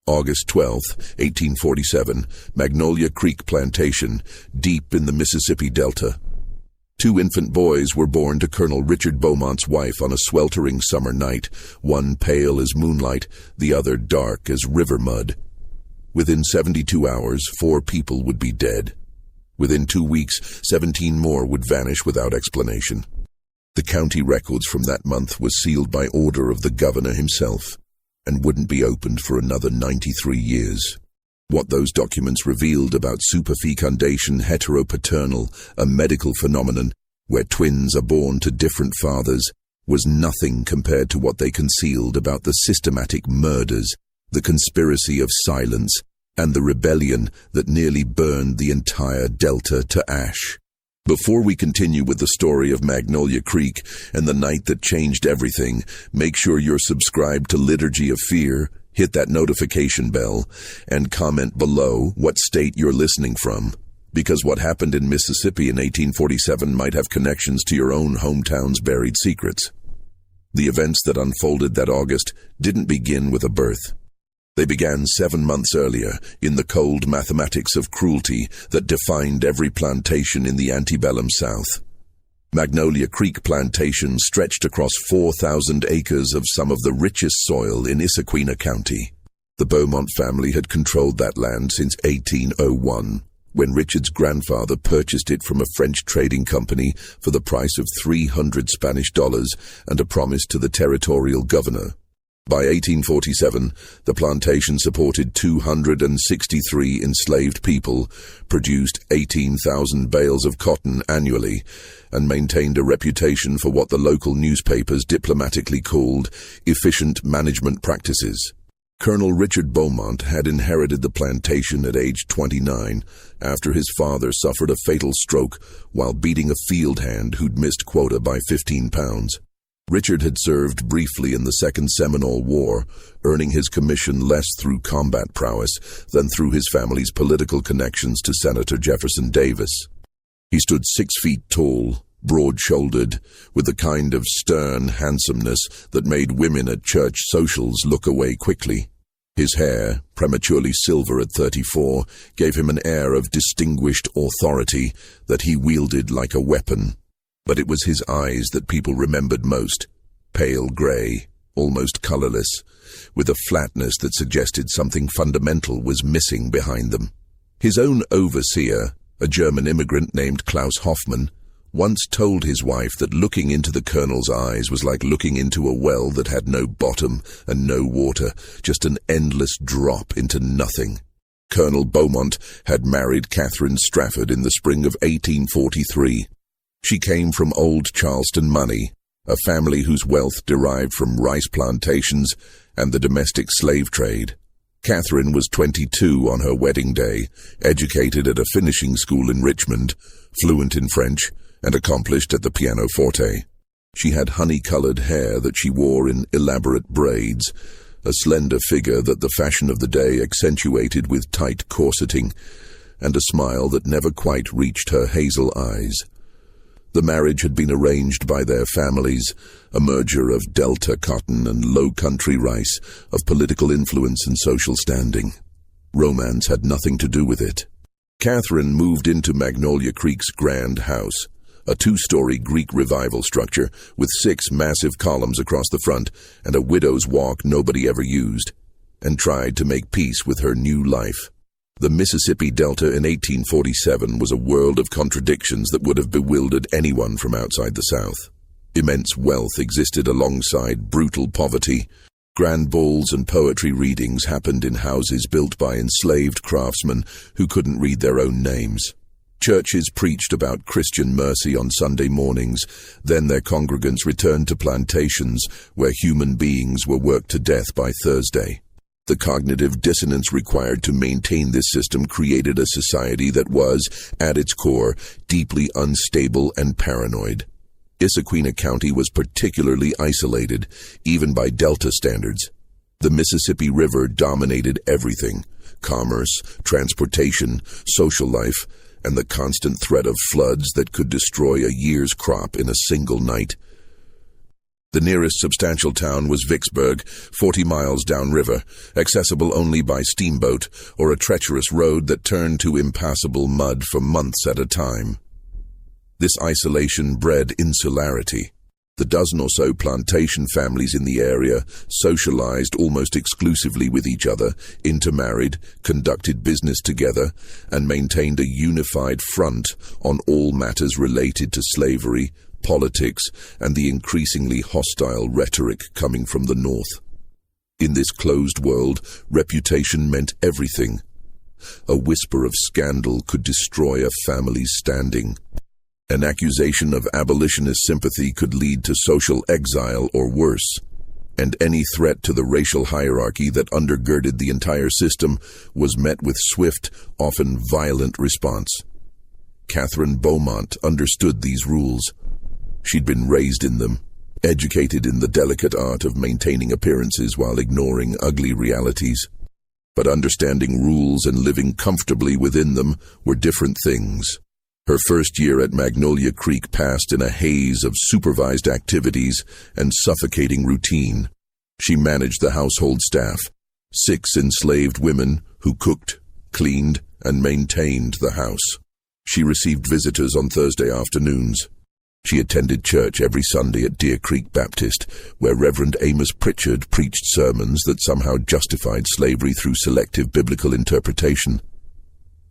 August 12, 1847, Magnolia Creek Plantation, deep in the Mississippi Delta. 2 infant boys were born to Colonel Richard Beaumont's wife on a sweltering summer night, one pale as moonlight, the other dark as river mud. Within 72 hours, 4 people would be dead. Within 2 weeks, 17 more would vanish without explanation. The county records from that month were sealed by order of the governor himself, and wouldn't be opened for another 93 years. What those documents revealed about superfecundation heteropaternal, a medical phenomenon where twins are born to different fathers, was nothing compared to what they concealed about the systematic murders, the conspiracy of silence, and the rebellion that nearly burned the entire Delta to ash. Before we continue with the story of Magnolia Creek and the night that changed everything, make sure you're subscribed to Liturgy of Fear, hit that notification bell, and comment below what state you're listening from, because what happened in Mississippi in 1847 might have connections to your own hometown's buried secrets. The events that unfolded that August didn't begin with a birth. They began 7 months earlier, in the cold mathematics of cruelty that defined every plantation in the antebellum South. Magnolia Creek Plantation stretched across 4,000 acres of some of the richest soil in Issaquena County. The Beaumont family had controlled that land since 1801, when Richard's grandfather purchased it from a French trading company for the price of $300 Spanish and a promise to the territorial governor. By 1847, the plantation supported 263 enslaved people, produced 18,000 bales of cotton annually, and maintained a reputation for what the local newspapers diplomatically called efficient management practices. Colonel Richard Beaumont had inherited the plantation at age 29 after his father suffered a fatal stroke while beating a field hand who'd missed quota by 15 pounds. Richard had served briefly in the Second Seminole War, earning his commission less through combat prowess than through his family's political connections to Senator Jefferson Davis. He stood 6 feet tall, broad-shouldered, with the kind of stern handsomeness that made women at church socials look away quickly. His hair, prematurely silver at 34, gave him an air of distinguished authority that he wielded like a weapon. But it was his eyes that people remembered most, pale grey, almost colourless, with a flatness that suggested something fundamental was missing behind them. His own overseer, a German immigrant named Klaus Hoffmann, once told his wife that looking into the colonel's eyes was like looking into a well that had no bottom and no water, just an endless drop into nothing. Colonel Beaumont had married Catherine Strafford in the spring of 1843. She came from old Charleston money, a family whose wealth derived from rice plantations and the domestic slave trade. Catherine was 22 on her wedding day, educated at a finishing school in Richmond, fluent in French, and accomplished at the pianoforte. She had honey-colored hair that she wore in elaborate braids, a slender figure that the fashion of the day accentuated with tight corseting, and a smile that never quite reached her hazel eyes. The marriage had been arranged by their families, a merger of Delta cotton and low-country rice, of political influence and social standing. Romance had nothing to do with it. Catherine moved into Magnolia Creek's grand house, a 2-story Greek Revival structure with 6 massive columns across the front and a widow's walk nobody ever used, and tried to make peace with her new life. The Mississippi Delta in 1847 was a world of contradictions that would have bewildered anyone from outside the South. Immense wealth existed alongside brutal poverty. Grand balls and poetry readings happened in houses built by enslaved craftsmen who couldn't read their own names. Churches preached about Christian mercy on Sunday mornings, then their congregants returned to plantations where human beings were worked to death by Thursday. The cognitive dissonance required to maintain this system created a society that was, at its core, deeply unstable and paranoid. Issaquena County was particularly isolated, even by Delta standards. The Mississippi River dominated everything: commerce, transportation, social life, and the constant threat of floods that could destroy a year's crop in a single night. The nearest substantial town was Vicksburg, 40 miles downriver, accessible only by steamboat or a treacherous road that turned to impassable mud for months at a time. This isolation bred insularity. The dozen or so plantation families in the area socialized almost exclusively with each other, intermarried, conducted business together, and maintained a unified front on all matters related to slavery, politics, and the increasingly hostile rhetoric coming from the North. In this closed world, reputation meant everything. A whisper of scandal could destroy a family's standing. An accusation of abolitionist sympathy could lead to social exile or worse, and any threat to the racial hierarchy that undergirded the entire system was met with swift, often violent response. Catherine Beaumont understood these rules. She'd been raised in them, educated in the delicate art of maintaining appearances while ignoring ugly realities. But understanding rules and living comfortably within them were different things. Her first year at Magnolia Creek passed in a haze of supervised activities and suffocating routine. She managed the household staff, 6 enslaved women who cooked, cleaned, and maintained the house. She received visitors on Thursday afternoons. She attended church every Sunday at Deer Creek Baptist, where Reverend Amos Pritchard preached sermons that somehow justified slavery through selective biblical interpretation.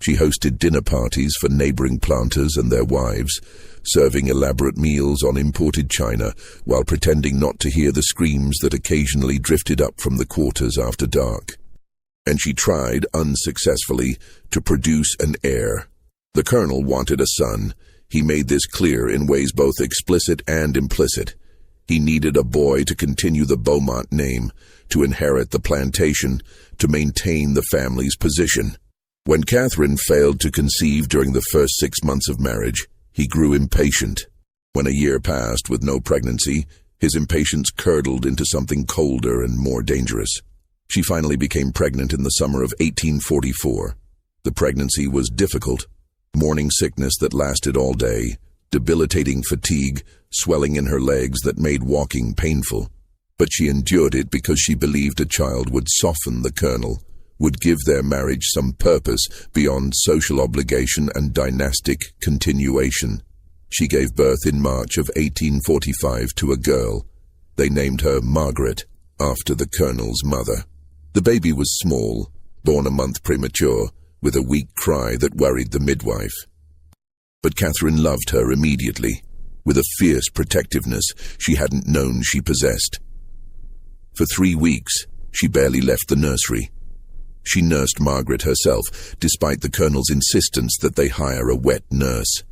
She hosted dinner parties for neighboring planters and their wives, serving elaborate meals on imported china while pretending not to hear the screams that occasionally drifted up from the quarters after dark. And she tried, unsuccessfully, to produce an heir. The colonel wanted a son. He made this clear in ways both explicit and implicit. He needed a boy to continue the Beaumont name, to inherit the plantation, to maintain the family's position. When Catherine failed to conceive during the first 6 months of marriage, he grew impatient. When a year passed with no pregnancy, his impatience curdled into something colder and more dangerous. She finally became pregnant in the summer of 1844. The pregnancy was difficult. Morning sickness that lasted all day, debilitating fatigue, swelling in her legs that made walking painful. But she endured it because she believed a child would soften the colonel, would give their marriage some purpose beyond social obligation and dynastic continuation. She gave birth in March of 1845 to a girl. They named her Margaret, after the colonel's mother. The baby was small, born a month premature, with a weak cry that worried the midwife. But Catherine loved her immediately, with a fierce protectiveness she hadn't known she possessed. For 3 weeks, she barely left the nursery. She nursed Margaret herself, despite the colonel's insistence that they hire a wet nurse.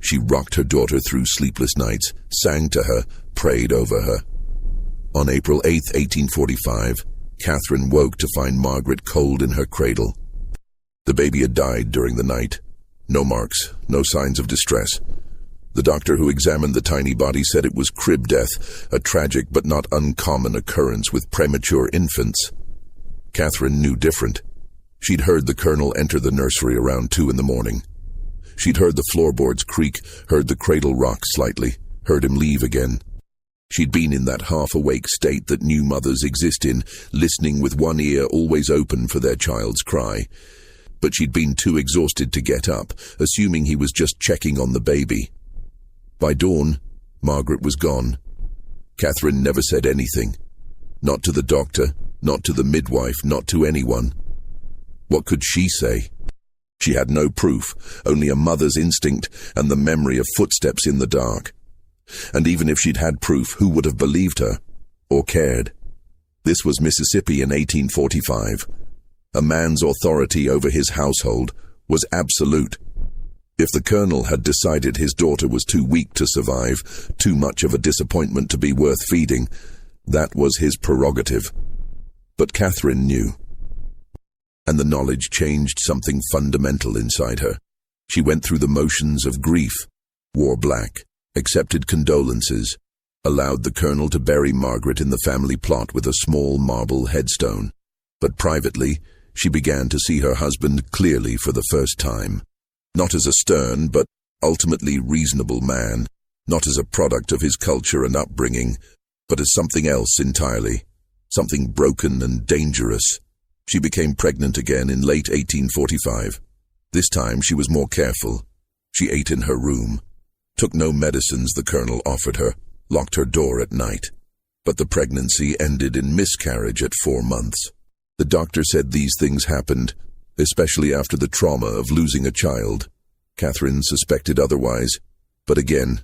She rocked her daughter through sleepless nights, sang to her, prayed over her. On April 8, 1845, Catherine woke to find Margaret cold in her cradle. The baby had died during the night. No marks, no signs of distress. The doctor who examined the tiny body said it was crib death, a tragic but not uncommon occurrence with premature infants. Catherine knew different. She'd heard the colonel enter the nursery around 2 in the morning. She'd heard the floorboards creak, heard the cradle rock slightly, heard him leave again. She'd been in that half-awake state that new mothers exist in, listening with one ear always open for their child's cry. But she'd been too exhausted to get up, assuming he was just checking on the baby. By dawn, Margaret was gone. Catherine never said anything. Not to the doctor, not to the midwife, not to anyone. What could she say? She had no proof, only a mother's instinct and the memory of footsteps in the dark. And even if she'd had proof, who would have believed her? Or cared? This was Mississippi in 1845. A man's authority over his household was absolute. If the colonel had decided his daughter was too weak to survive, too much of a disappointment to be worth feeding, that was his prerogative. But Catherine knew. And the knowledge changed something fundamental inside her. She went through the motions of grief, wore black, accepted condolences, allowed the colonel to bury Margaret in the family plot with a small marble headstone. But privately, she began to see her husband clearly for the first time. Not as a stern, but ultimately reasonable man, not as a product of his culture and upbringing, but as something else entirely, something broken and dangerous. She became pregnant again in late 1845. This time she was more careful. She ate in her room, took no medicines the colonel offered her, locked her door at night. But the pregnancy ended in miscarriage at 4 months. The doctor said these things happened, especially after the trauma of losing a child. Catherine suspected otherwise, but again,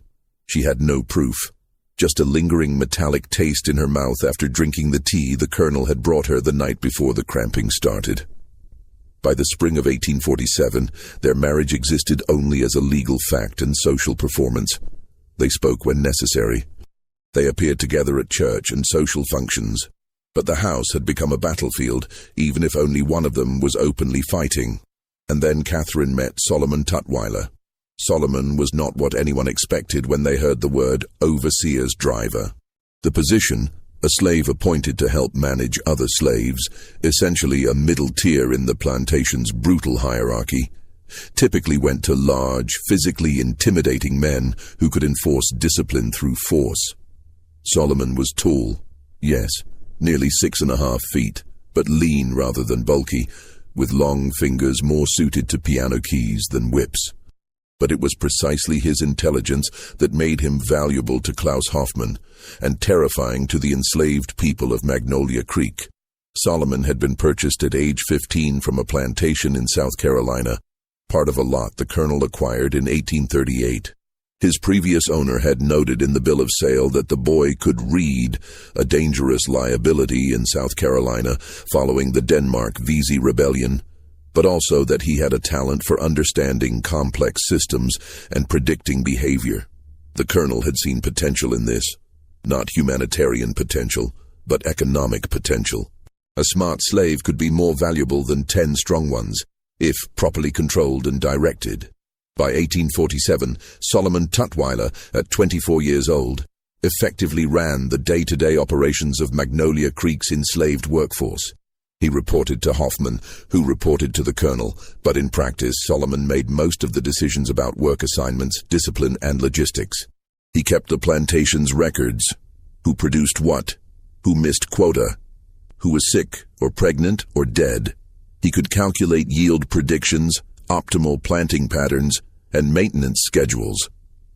she had no proof. Just a lingering metallic taste in her mouth after drinking the tea the colonel had brought her the night before the cramping started. By the spring of 1847, their marriage existed only as a legal fact and social performance. They spoke when necessary. They appeared together at church and social functions. But the house had become a battlefield, even if only one of them was openly fighting. And then Catherine met Solomon Tutwiler. Solomon was not what anyone expected when they heard the word overseer's driver. The position, a slave appointed to help manage other slaves, essentially a middle tier in the plantation's brutal hierarchy, typically went to large, physically intimidating men who could enforce discipline through force. Solomon was tall, yes, nearly 6.5 feet, but lean rather than bulky, with long fingers more suited to piano keys than whips. But it was precisely his intelligence that made him valuable to Klaus Hoffmann and terrifying to the enslaved people of Magnolia Creek. Solomon had been purchased at age 15 from a plantation in South Carolina, part of a lot the colonel acquired in 1838. His previous owner had noted in the bill of sale that the boy could read, a dangerous liability in South Carolina following the Denmark-Vesey Rebellion, but also that he had a talent for understanding complex systems and predicting behavior. The colonel had seen potential in this, not humanitarian potential, but economic potential. A smart slave could be more valuable than 10 strong ones, if properly controlled and directed. By 1847, Solomon Tutwiler, at 24 years old, effectively ran the day-to-day operations of Magnolia Creek's enslaved workforce. He reported to Hoffmann, who reported to the colonel, but in practice Solomon made most of the decisions about work assignments, discipline, and logistics. He kept the plantation's records: who produced what, who missed quota, who was sick or pregnant or dead. He could calculate yield predictions, optimal planting patterns, and maintenance schedules.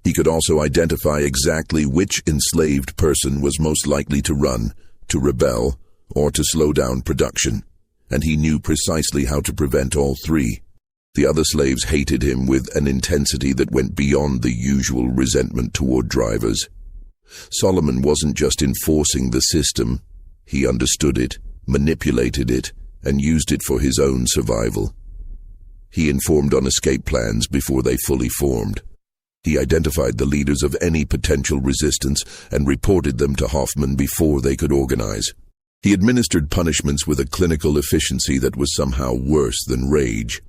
He could also identify exactly which enslaved person was most likely to run, to rebel, or to slow down production, and he knew precisely how to prevent all three. The other slaves hated him with an intensity that went beyond the usual resentment toward drivers. Solomon wasn't just enforcing the system. He understood it, manipulated it, and used it for his own survival. He informed on escape plans before they fully formed. He identified the leaders of any potential resistance and reported them to Hoffmann before they could organize. He administered punishments with a clinical efficiency that was somehow worse than rage.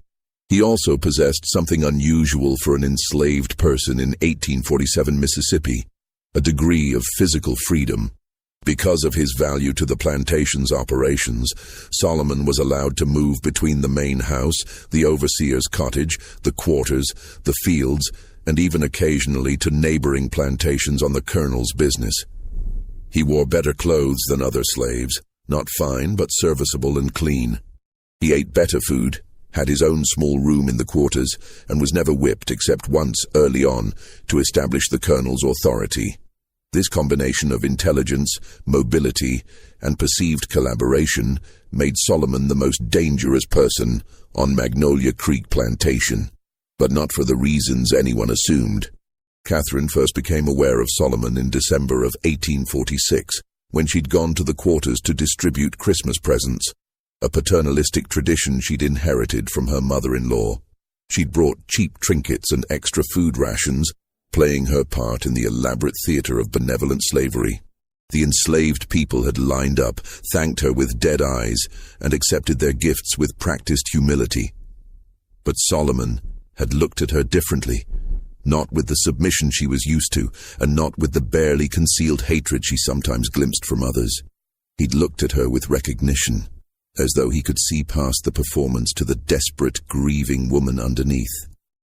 He also possessed something unusual for an enslaved person in 1847 Mississippi, a degree of physical freedom. Because of his value to the plantation's operations, Solomon was allowed to move between the main house, the overseer's cottage, the quarters, the fields, and even occasionally to neighboring plantations on the colonel's business. He wore better clothes than other slaves, not fine but serviceable and clean. He ate better food, had his own small room in the quarters, and was never whipped except once early on to establish the colonel's authority. This combination of intelligence, mobility, and perceived collaboration made Solomon the most dangerous person on Magnolia Creek Plantation, but not for the reasons anyone assumed. Catherine first became aware of Solomon in December of 1846, when she'd gone to the quarters to distribute Christmas presents, a paternalistic tradition she'd inherited from her mother-in-law. She'd brought cheap trinkets and extra food rations, playing her part in the elaborate theater of benevolent slavery. The enslaved people had lined up, thanked her with dead eyes, and accepted their gifts with practiced humility. But Solomon had looked at her differently, not with the submission she was used to, and not with the barely concealed hatred she sometimes glimpsed from others. He'd looked at her with recognition, as though he could see past the performance to the desperate, grieving woman underneath,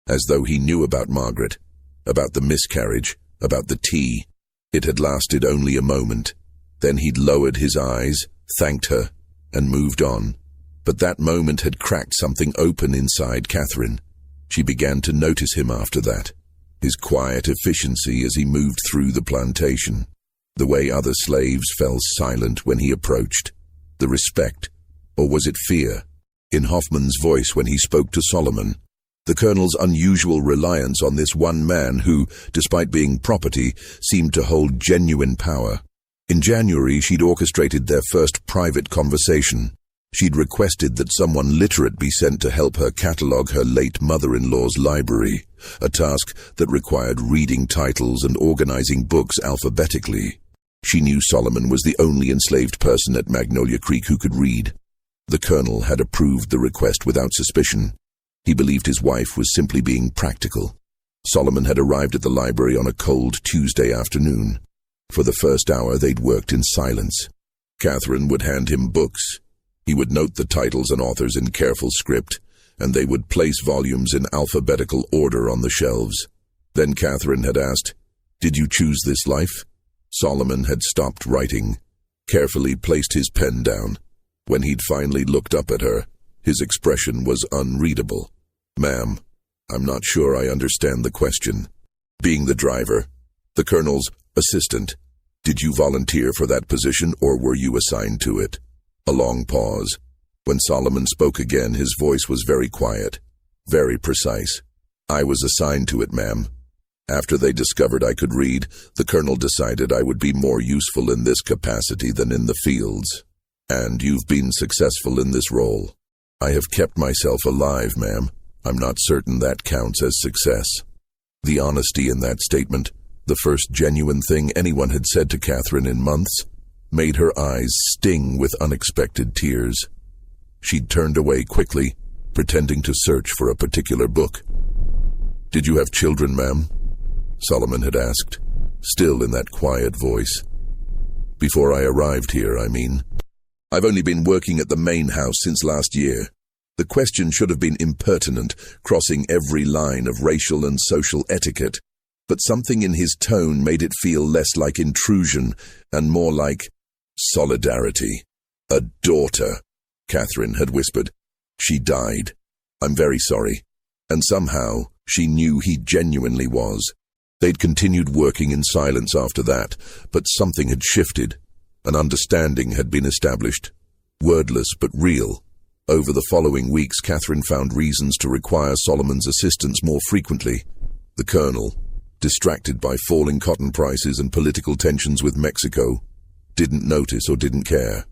as though he knew about Margaret, about the miscarriage, about the tea, It had lasted only a moment. Then he'd lowered his eyes, thanked her, and moved on. But that moment had cracked something open inside Catherine. She began to notice him after that. His quiet efficiency as he moved through the plantation. The way other slaves fell silent when he approached. The respect, or was it fear, in Hoffman's voice when he spoke to Solomon. The colonel's unusual reliance on this one man who, despite being property, seemed to hold genuine power. In January, she'd orchestrated their first private conversation. She'd requested that someone literate be sent to help her catalogue her late mother-in-law's library, a task that required reading titles and organizing books alphabetically. She knew Solomon was the only enslaved person at Magnolia Creek who could read. The colonel had approved the request without suspicion. He believed his wife was simply being practical. Solomon had arrived at the library on a cold Tuesday afternoon. For the first hour, they'd worked in silence. Catherine would hand him books. He would note the titles and authors in careful script, and they would place volumes in alphabetical order on the shelves. Then Catherine had asked, "Did you choose this life?" Solomon had stopped writing, carefully placed his pen down. When he'd finally looked up at her, his expression was unreadable. "Ma'am, I'm not sure I understand the question." Being the driver, the colonel's assistant, did you volunteer for that position or were you assigned to it? A long pause. When Solomon spoke again, his voice was very quiet, very precise. "I was assigned to it, ma'am. After they discovered I could read, the colonel decided I would be more useful in this capacity than in the fields. And you've been successful in this role." "I have kept myself alive, ma'am. I'm not certain that counts as success." The honesty in that statement, the first genuine thing anyone had said to Catherine in months, made her eyes sting with unexpected tears. She'd turned away quickly, pretending to search for a particular book. "Did you have children, ma'am?" Solomon had asked, still in that quiet voice. "Before I arrived here, I mean." "I've only been working at the main house since last year." The question should have been impertinent, crossing every line of racial and social etiquette, but something in his tone made it feel less like intrusion and more like solidarity. "A daughter," Catherine had whispered. "She died. I'm very sorry." And somehow she knew he genuinely was. They'd continued working in silence after that, but something had shifted. An understanding had been established, wordless but real. Over the following weeks, Catherine found reasons to require Solomon's assistance more frequently. The colonel, distracted by falling cotton prices and political tensions with Mexico, didn't notice or didn't care.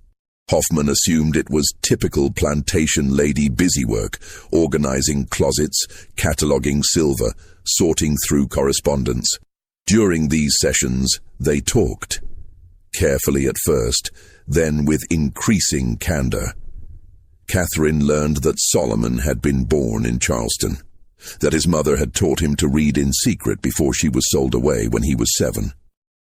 Hoffman assumed it was typical plantation lady busywork, organizing closets, cataloging silver, sorting through correspondence. During these sessions, they talked. Carefully at first, then with increasing candor. Catherine learned that Solomon had been born in Charleston, that his mother had taught him to read in secret before she was sold away when he was 7,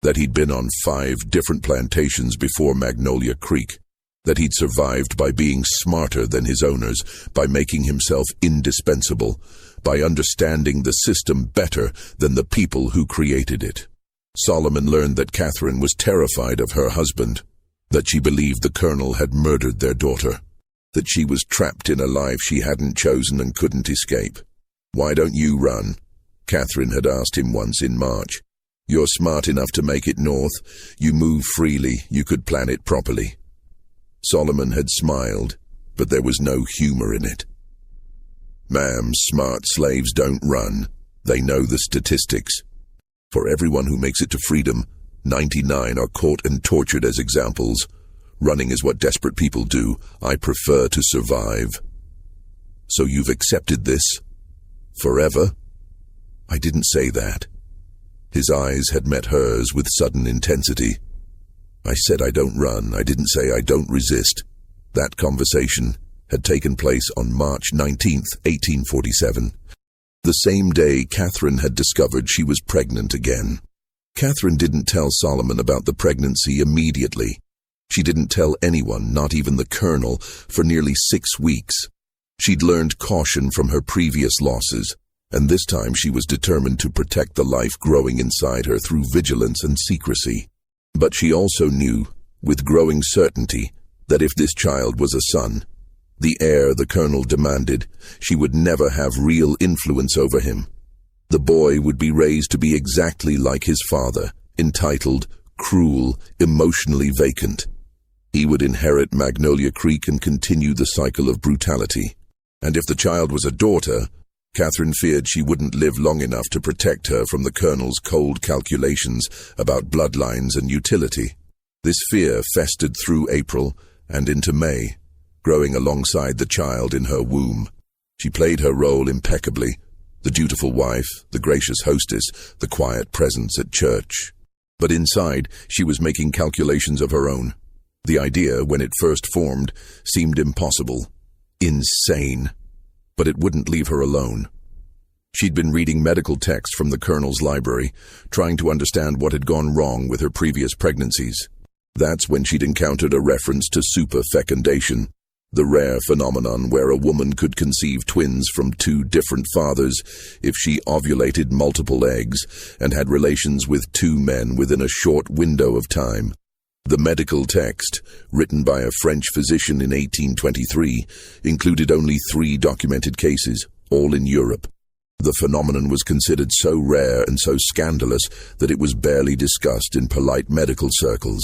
that he'd been on 5 different plantations before Magnolia Creek, that he'd survived by being smarter than his owners, by making himself indispensable, by understanding the system better than the people who created it. Solomon learned that Catherine was terrified of her husband, that she believed the colonel had murdered their daughter, that she was trapped in a life she hadn't chosen and couldn't escape. "Why don't you run?" Catherine had asked him once in March. "You're smart enough to make it north. You move freely. You could plan it properly." Solomon had smiled, but there was no humor in it. "Ma'am, smart slaves don't run. They know the statistics. For everyone who makes it to freedom, 99 are caught and tortured as examples. Running is what desperate people do. I prefer to survive." "So you've accepted this? Forever?" "I didn't say that." His eyes had met hers with sudden intensity. "I said I don't run. I didn't say I don't resist." That conversation had taken place on March 19th, 1847. The same day Catherine had discovered she was pregnant again. Catherine didn't tell Solomon about the pregnancy immediately. She didn't tell anyone, not even the colonel, for nearly 6 weeks. She'd learned caution from her previous losses. And this time she was determined to protect the life growing inside her through vigilance and secrecy. But she also knew, with growing certainty, that if this child was a son, the heir the colonel demanded, she would never have real influence over him. The boy would be raised to be exactly like his father, entitled, cruel, emotionally vacant. He would inherit Magnolia Creek and continue the cycle of brutality. And if the child was a daughter, Catherine feared she wouldn't live long enough to protect her from the colonel's cold calculations about bloodlines and utility. This fear festered through April and into May, growing alongside the child in her womb. She played her role impeccably, the dutiful wife, the gracious hostess, the quiet presence at church. But inside, she was making calculations of her own. The idea, when it first formed, seemed impossible, insane. But it wouldn't leave her alone. She'd been reading medical texts from the colonel's library, trying to understand what had gone wrong with her previous pregnancies. That's when she'd encountered a reference to superfecundation, the rare phenomenon where a woman could conceive twins from two different fathers if she ovulated multiple eggs and had relations with two men within a short window of time. The medical text, written by a French physician in 1823, included only 3 documented cases, all in Europe. The phenomenon was considered so rare and so scandalous that it was barely discussed in polite medical circles.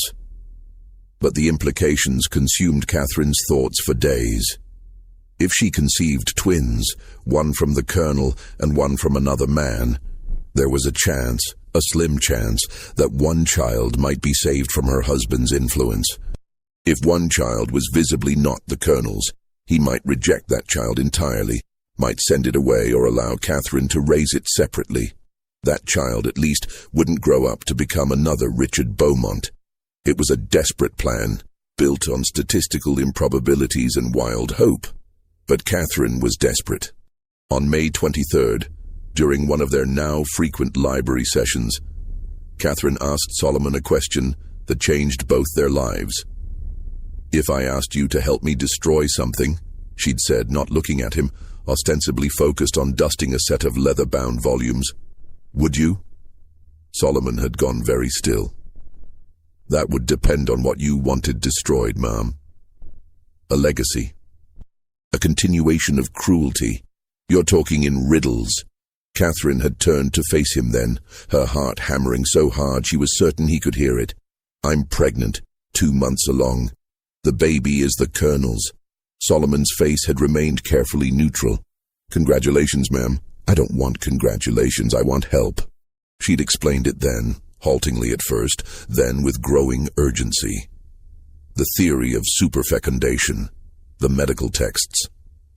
But the implications consumed Catherine's thoughts for days. If she conceived twins, one from the colonel and one from another man, there was a chance, a slim chance, that one child might be saved from her husband's influence. If one child was visibly not the colonel's, he might reject that child entirely, might send it away or allow Catherine to raise it separately. That child, at least, wouldn't grow up to become another Richard Beaumont. It was a desperate plan, built on statistical improbabilities and wild hope. But Catherine was desperate. On May 23rd, during one of their now frequent library sessions, Catherine asked Solomon a question that changed both their lives. "If I asked you to help me destroy something," she'd said, not looking at him, ostensibly focused on dusting a set of leather-bound volumes, "would you?" Solomon had gone very still. "That would depend on what you wanted destroyed, ma'am." "A legacy. A continuation of cruelty. You're talking in riddles." Catherine had turned to face him then, her heart hammering so hard she was certain he could hear it. "I'm pregnant, 2 months along. The baby is the colonel's." Solomon's face had remained carefully neutral. "Congratulations, ma'am." "I don't want congratulations, I want help." She'd explained it then, haltingly at first, then with growing urgency. The theory of superfecundation, the medical texts,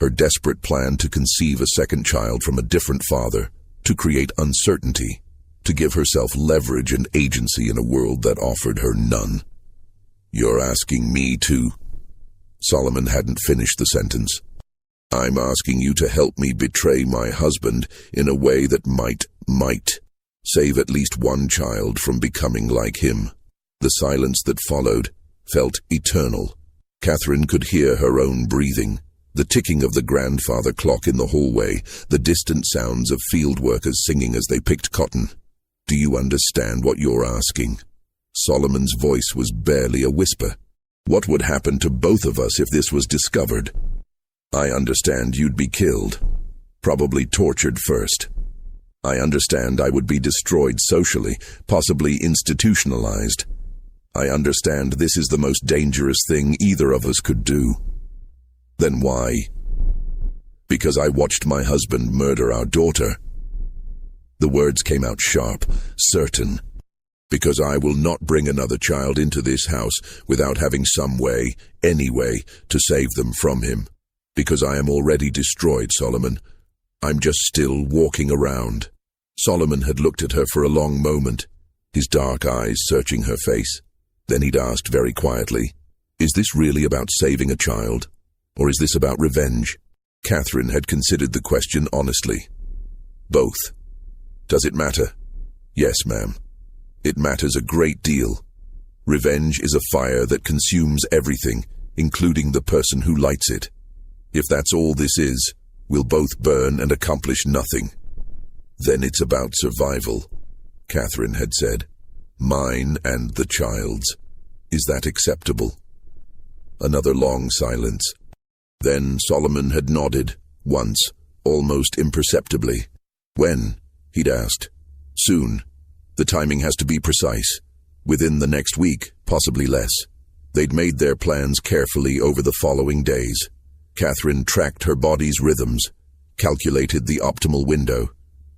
her desperate plan to conceive a second child from a different father, to create uncertainty, to give herself leverage and agency in a world that offered her none. "You're asking me to—" Solomon hadn't finished the sentence. "I'm asking you to help me betray my husband in a way that might save at least one child from becoming like him." The silence that followed felt eternal. Catherine could hear her own breathing, the ticking of the grandfather clock in the hallway, the distant sounds of field workers singing as they picked cotton. "Do you understand what you're asking?" Solomon's voice was barely a whisper. "What would happen to both of us if this was discovered?" "I understand you'd be killed, probably tortured first. I understand I would be destroyed socially, possibly institutionalized. I understand this is the most dangerous thing either of us could do." "Then why?" "Because I watched my husband murder our daughter." The words came out sharp, certain. "Because I will not bring another child into this house without having some way, any way, to save them from him. Because I am already destroyed, Solomon. I'm just still walking around." Solomon had looked at her for a long moment, his dark eyes searching her face. Then he'd asked very quietly, "Is this really about saving a child? Or is this about revenge?" Catherine had considered the question honestly. "Both." "Does it matter?" "Yes, ma'am. It matters a great deal. Revenge is a fire that consumes everything, including the person who lights it. If that's all this is, we'll both burn and accomplish nothing." Then it's about survival, Catherine had said. Mine and the child's. Is that acceptable? Another long silence. Then Solomon had nodded, once, almost imperceptibly. When? He'd asked. Soon. The timing has to be precise. Within the next week, possibly less. They'd made their plans carefully over the following days. Catherine tracked her body's rhythms, calculated the optimal window.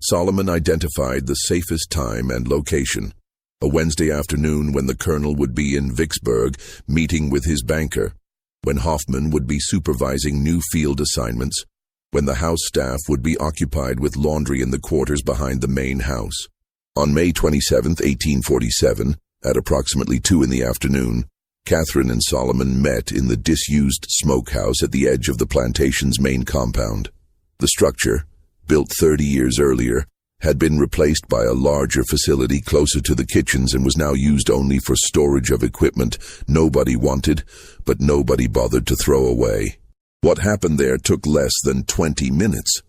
Solomon identified the safest time and location. A Wednesday afternoon when the colonel would be in Vicksburg meeting with his banker, when Hoffman would be supervising new field assignments, when the house staff would be occupied with laundry in the quarters behind the main house. On May 27, 1847, at approximately 2 in the afternoon, Catherine and Solomon met in the disused smokehouse at the edge of the plantation's main compound. The structure, built 30 years earlier, had been replaced by a larger facility closer to the kitchens and was now used only for storage of equipment nobody wanted, but nobody bothered to throw away. What happened there took less than 20 minutes.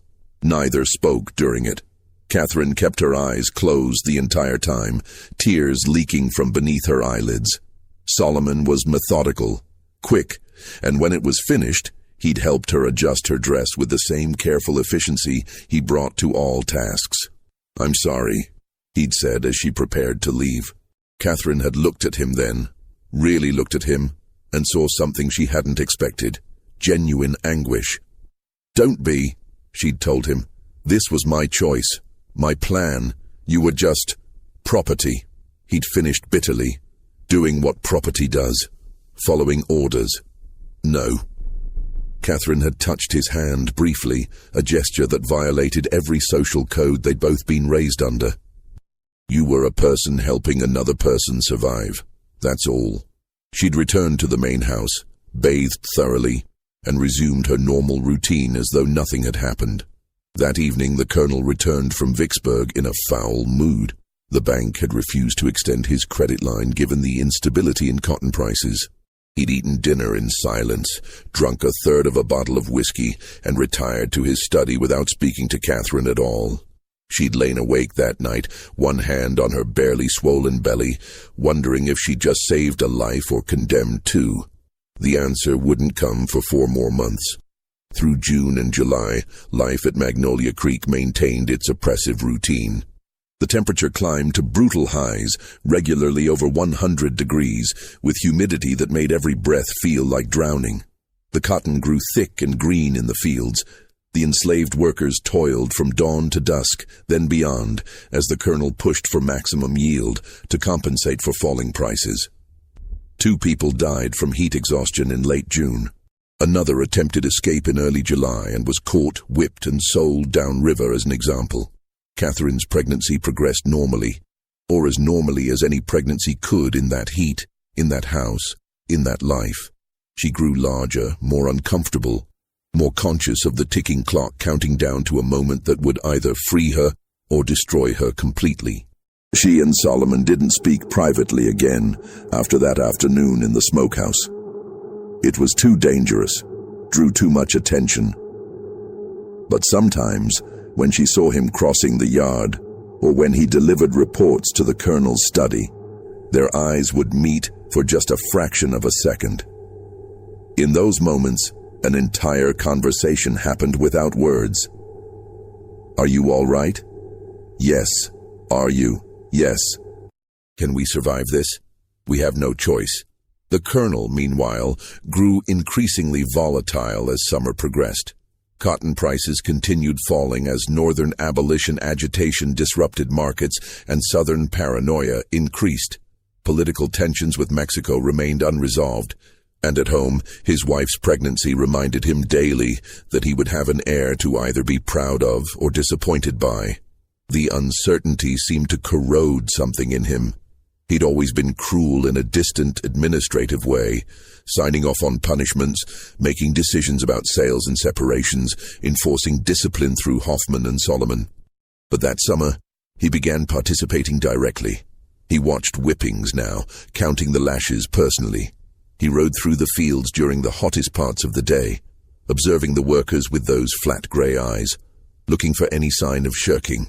Neither spoke during it. Catherine kept her eyes closed the entire time, tears leaking from beneath her eyelids. Solomon was methodical, quick, and when it was finished, he'd helped her adjust her dress with the same careful efficiency he brought to all tasks. "I'm sorry," he'd said as she prepared to leave. Catherine had looked at him then, really looked at him, and saw something she hadn't expected, genuine anguish. "Don't be," she'd told him. "This was my choice, my plan. You were just property." He'd finished bitterly, doing what property does, following orders. "No." Catherine had touched his hand briefly, a gesture that violated every social code they'd both been raised under. "You were a person helping another person survive. That's all." She'd returned to the main house, bathed thoroughly, and resumed her normal routine as though nothing had happened. That evening the colonel returned from Vicksburg in a foul mood. The bank had refused to extend his credit line given the instability in cotton prices. He'd eaten dinner in silence, drunk a third of a bottle of whiskey, and retired to his study without speaking to Catherine at all. She'd lain awake that night, one hand on her barely swollen belly, wondering if she'd just saved a life or condemned two. The answer wouldn't come for 4 more months. Through June and July, life at Magnolia Creek maintained its oppressive routine. The temperature climbed to brutal highs, regularly over 100 degrees, with humidity that made every breath feel like drowning. The cotton grew thick and green in the fields. The enslaved workers toiled from dawn to dusk, then beyond, as the colonel pushed for maximum yield to compensate for falling prices. 2 people died from heat exhaustion in late June. Another attempted escape in early July and was caught, whipped, and sold downriver as an example. Catherine's pregnancy progressed normally, or as normally as any pregnancy could in that heat, in that house, in that life. She grew larger, more uncomfortable, more conscious of the ticking clock counting down to a moment that would either free her or destroy her completely. She and Solomon didn't speak privately again after that afternoon in the smokehouse. It was too dangerous, drew too much attention. But sometimes, when she saw him crossing the yard, or when he delivered reports to the colonel's study, their eyes would meet for just a fraction of a second. In those moments, an entire conversation happened without words. "Are you all right?" "Yes." "Are you?" "Yes." "Can we survive this?" "We have no choice." The colonel, meanwhile, grew increasingly volatile as summer progressed. Cotton prices continued falling as northern abolition agitation disrupted markets and southern paranoia increased. Political tensions with Mexico remained unresolved, and at home, his wife's pregnancy reminded him daily that he would have an heir to either be proud of or disappointed by. The uncertainty seemed to corrode something in him. He'd always been cruel in a distant, administrative way, signing off on punishments, making decisions about sales and separations, enforcing discipline through Hoffman and Solomon. But that summer, he began participating directly. He watched whippings now, counting the lashes personally. He rode through the fields during the hottest parts of the day, observing the workers with those flat gray eyes, looking for any sign of shirking.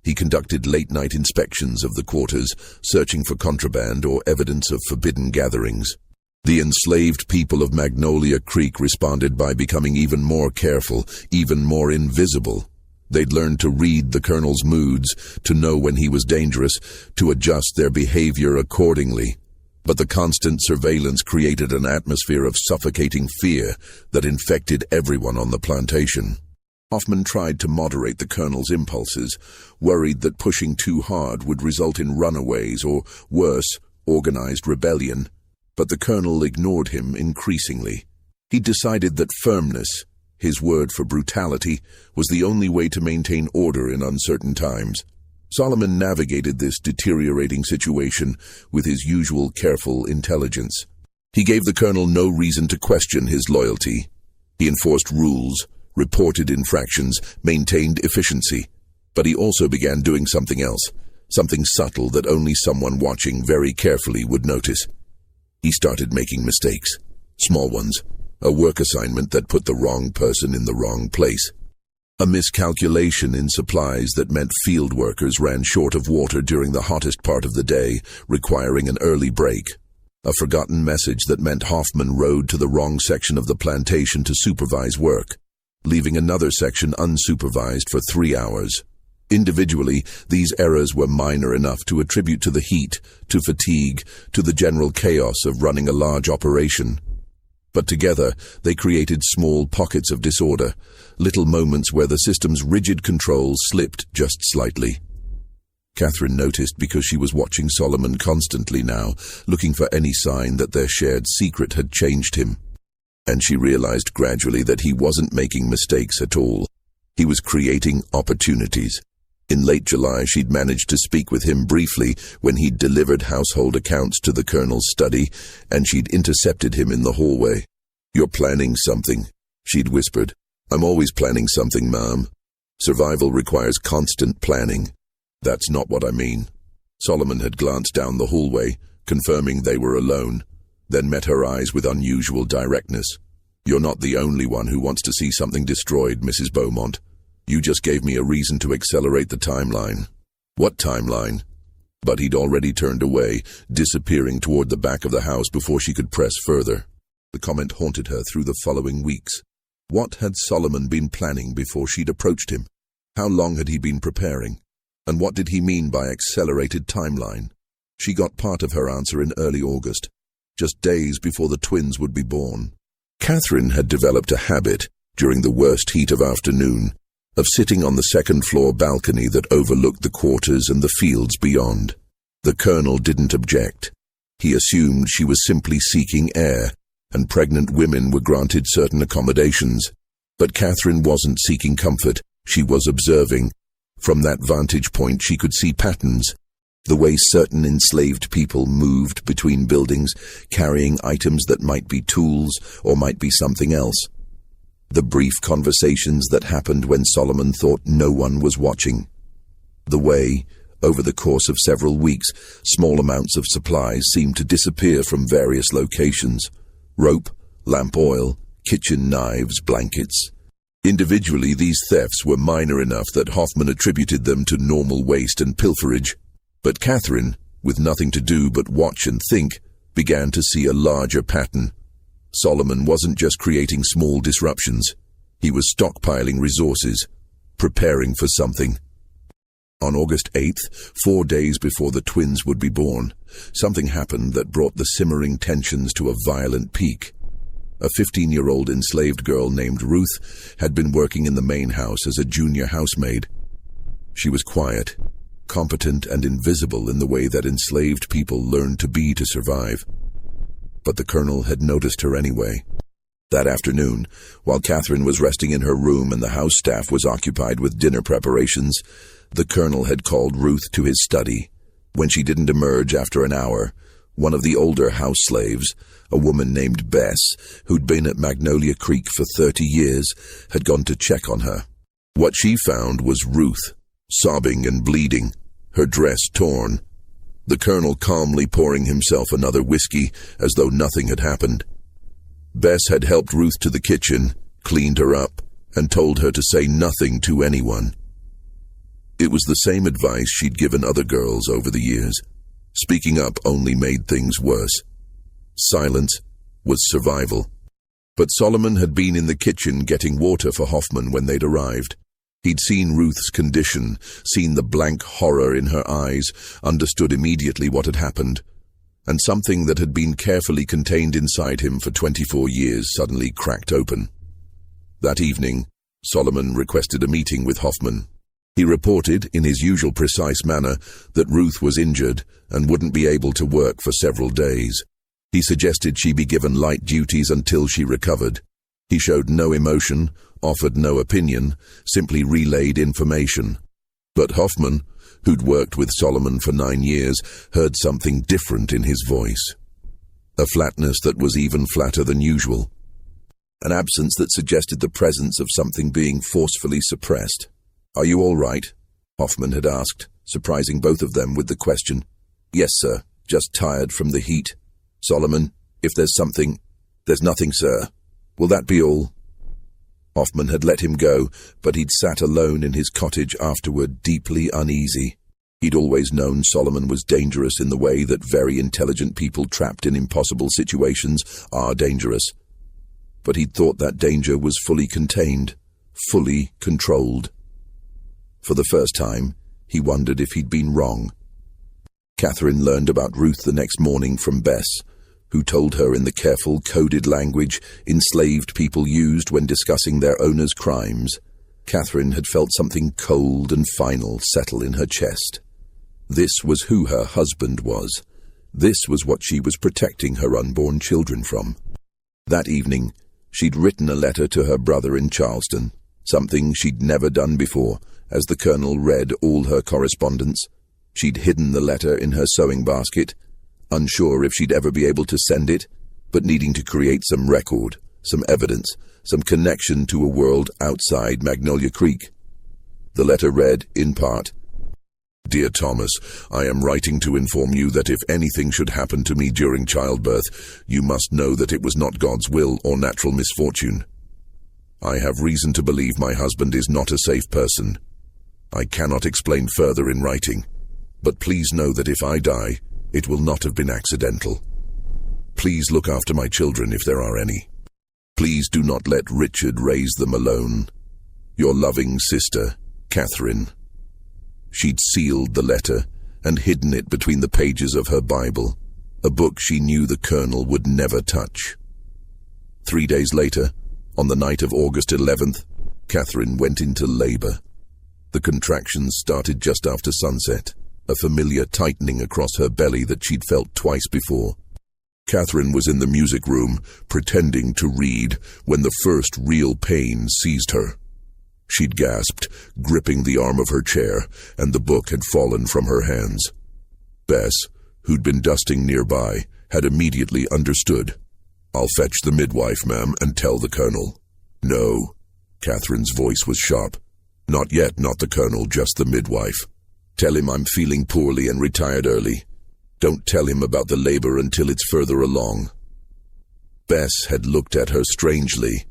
He conducted late-night inspections of the quarters, searching for contraband or evidence of forbidden gatherings. The enslaved people of Magnolia Creek responded by becoming even more careful, even more invisible. They'd learned to read the Colonel's moods, to know when he was dangerous, to adjust their behavior accordingly. But the constant surveillance created an atmosphere of suffocating fear that infected everyone on the plantation. Hoffman tried to moderate the Colonel's impulses, worried that pushing too hard would result in runaways or, worse, organized rebellion. But the Colonel ignored him increasingly. He decided that firmness, his word for brutality, was the only way to maintain order in uncertain times. Solomon navigated this deteriorating situation with his usual careful intelligence. He gave the Colonel no reason to question his loyalty. He enforced rules, reported infractions, maintained efficiency. But he also began doing something else, something subtle that only someone watching very carefully would notice. He started making mistakes, small ones, a work assignment that put the wrong person in the wrong place. A miscalculation in supplies that meant field workers ran short of water during the hottest part of the day, requiring an early break. A forgotten message that meant Hoffman rode to the wrong section of the plantation to supervise work, leaving another section unsupervised for 3 hours. Individually, these errors were minor enough to attribute to the heat, to fatigue, to the general chaos of running a large operation. But together, they created small pockets of disorder, little moments where the system's rigid controls slipped just slightly. Catherine noticed because she was watching Solomon constantly now, looking for any sign that their shared secret had changed him. And she realized gradually that he wasn't making mistakes at all. He was creating opportunities. In late July, she'd managed to speak with him briefly when he'd delivered household accounts to the Colonel's study, and she'd intercepted him in the hallway. "You're planning something," she'd whispered. "I'm always planning something, Ma'am. Survival requires constant planning." "That's not what I mean." Solomon had glanced down the hallway, confirming they were alone, then met her eyes with unusual directness. "You're not the only one who wants to see something destroyed, Mrs. Beaumont. You just gave me a reason to accelerate the timeline." "What timeline?" But he'd already turned away, disappearing toward the back of the house before she could press further. The comment haunted her through the following weeks. What had Solomon been planning before she'd approached him? How long had he been preparing? And what did he mean by accelerated timeline? She got part of her answer in early August, just days before the twins would be born. Catherine had developed a habit, during the worst heat of afternoon, of sitting on the second-floor balcony that overlooked the quarters and the fields beyond. The Colonel didn't object. He assumed she was simply seeking air, and pregnant women were granted certain accommodations. But Catherine wasn't seeking comfort, she was observing. From that vantage point she could see patterns, the way certain enslaved people moved between buildings, carrying items that might be tools or might be something else. The brief conversations that happened when Solomon thought no one was watching. The way, over the course of several weeks, small amounts of supplies seemed to disappear from various locations. Rope, lamp oil, kitchen knives, blankets. Individually, these thefts were minor enough that Hoffman attributed them to normal waste and pilferage. But Catherine, with nothing to do but watch and think, began to see a larger pattern. Solomon wasn't just creating small disruptions. He was stockpiling resources, preparing for something. On August 8th, 4 days before the twins would be born, something happened that brought the simmering tensions to a violent peak. A 15-year-old enslaved girl named Ruth had been working in the main house as a junior housemaid. She was quiet, competent and invisible in the way that enslaved people learned to be to survive. But the Colonel had noticed her anyway. That afternoon, while Catherine was resting in her room and the house staff was occupied with dinner preparations, the Colonel had called Ruth to his study. When she didn't emerge after an hour, one of the older house slaves, a woman named Bess, who'd been at Magnolia Creek for 30 years, had gone to check on her. What she found was Ruth, sobbing and bleeding, her dress torn. The Colonel calmly pouring himself another whiskey as though nothing had happened. Bess had helped Ruth to the kitchen, cleaned her up, and told her to say nothing to anyone. It was the same advice she'd given other girls over the years. Speaking up only made things worse. Silence was survival. But Solomon had been in the kitchen getting water for Hoffman when they'd arrived. He'd seen Ruth's condition, seen the blank horror in her eyes, understood immediately what had happened. And something that had been carefully contained inside him for 24 years suddenly cracked open. That evening, Solomon requested a meeting with Hoffman. He reported, in his usual precise manner, that Ruth was injured and wouldn't be able to work for several days. He suggested she be given light duties until she recovered. He showed no emotion, offered no opinion, simply relayed information. But Hoffman, who'd worked with Solomon for 9 years, heard something different in his voice. A flatness that was even flatter than usual. An absence that suggested the presence of something being forcefully suppressed. "Are you all right?" Hoffman had asked, surprising both of them with the question. "Yes, sir. Just tired from the heat." "Solomon, if there's something—" "There's nothing, sir. Will that be all?" Hoffman had let him go, but he'd sat alone in his cottage afterward, deeply uneasy. He'd always known Solomon was dangerous in the way that very intelligent people trapped in impossible situations are dangerous. But he'd thought that danger was fully contained, fully controlled. For the first time, he wondered if he'd been wrong. Catherine learned about Ruth the next morning from Bess, who told her in the careful, coded language enslaved people used when discussing their owners' crimes. Catherine had felt something cold and final settle in her chest. This was who her husband was. This was what she was protecting her unborn children from. That evening, she'd written a letter to her brother in Charleston, something she'd never done before. As the colonel read all her correspondence, she'd hidden the letter in her sewing basket, unsure if she'd ever be able to send it, but needing to create some record, some evidence, some connection to a world outside Magnolia Creek. The letter read, in part, "Dear Thomas, I am writing to inform you that if anything should happen to me during childbirth, you must know that it was not God's will or natural misfortune. I have reason to believe my husband is not a safe person. I cannot explain further in writing, but please know that if I die, it will not have been accidental. Please look after my children if there are any. Please do not let Richard raise them alone. Your loving sister, Catherine." She'd sealed the letter and hidden it between the pages of her Bible, a book she knew the colonel would never touch. 3 days later, on the night of August 11th, Catherine went into labor. The contractions started just after sunset, a familiar tightening across her belly that she'd felt twice before. Catherine was in the music room, pretending to read, when the first real pain seized her. She'd gasped, gripping the arm of her chair, and the book had fallen from her hands. Bess, who'd been dusting nearby, had immediately understood. "I'll fetch the midwife, ma'am, and tell the colonel." "No." Catherine's voice was sharp. "Not yet, not the colonel, just the midwife. Tell him I'm feeling poorly and retired early. Don't tell him about the labor until it's further along." Bess had looked at her strangely.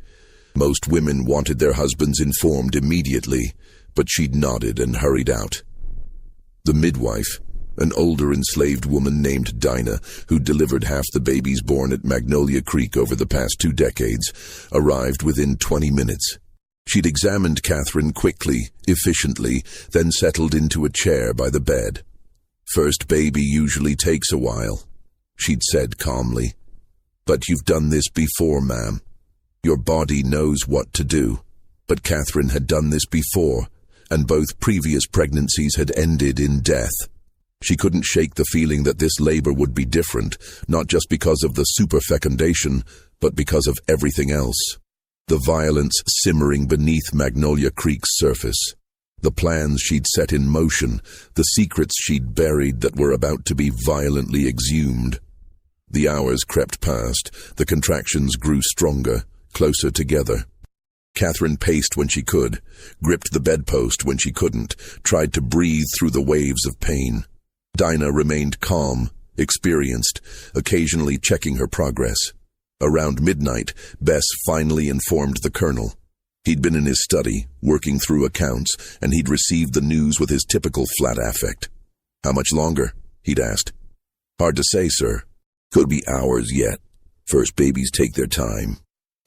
Most women wanted their husbands informed immediately, but she'd nodded and hurried out. The midwife, an older enslaved woman named Dinah, who delivered half the babies born at Magnolia Creek over the past 2 decades, arrived within 20 minutes. She'd examined Catherine quickly, efficiently, then settled into a chair by the bed. "First baby usually takes a while," she'd said calmly. "But you've done this before, ma'am. Your body knows what to do." But Catherine had done this before, and both previous pregnancies had ended in death. She couldn't shake the feeling that this labor would be different, not just because of the superfecundation, but because of everything else. The violence simmering beneath Magnolia Creek's surface. The plans she'd set in motion, the secrets she'd buried that were about to be violently exhumed. The hours crept past, the contractions grew stronger, closer together. Catherine paced when she could, gripped the bedpost when she couldn't, tried to breathe through the waves of pain. Dinah remained calm, experienced, occasionally checking her progress. Around midnight, Bess finally informed the colonel. He'd been in his study, working through accounts, and he'd received the news with his typical flat affect. "How much longer?" he'd asked. "Hard to say, sir. Could be hours yet. First babies take their time."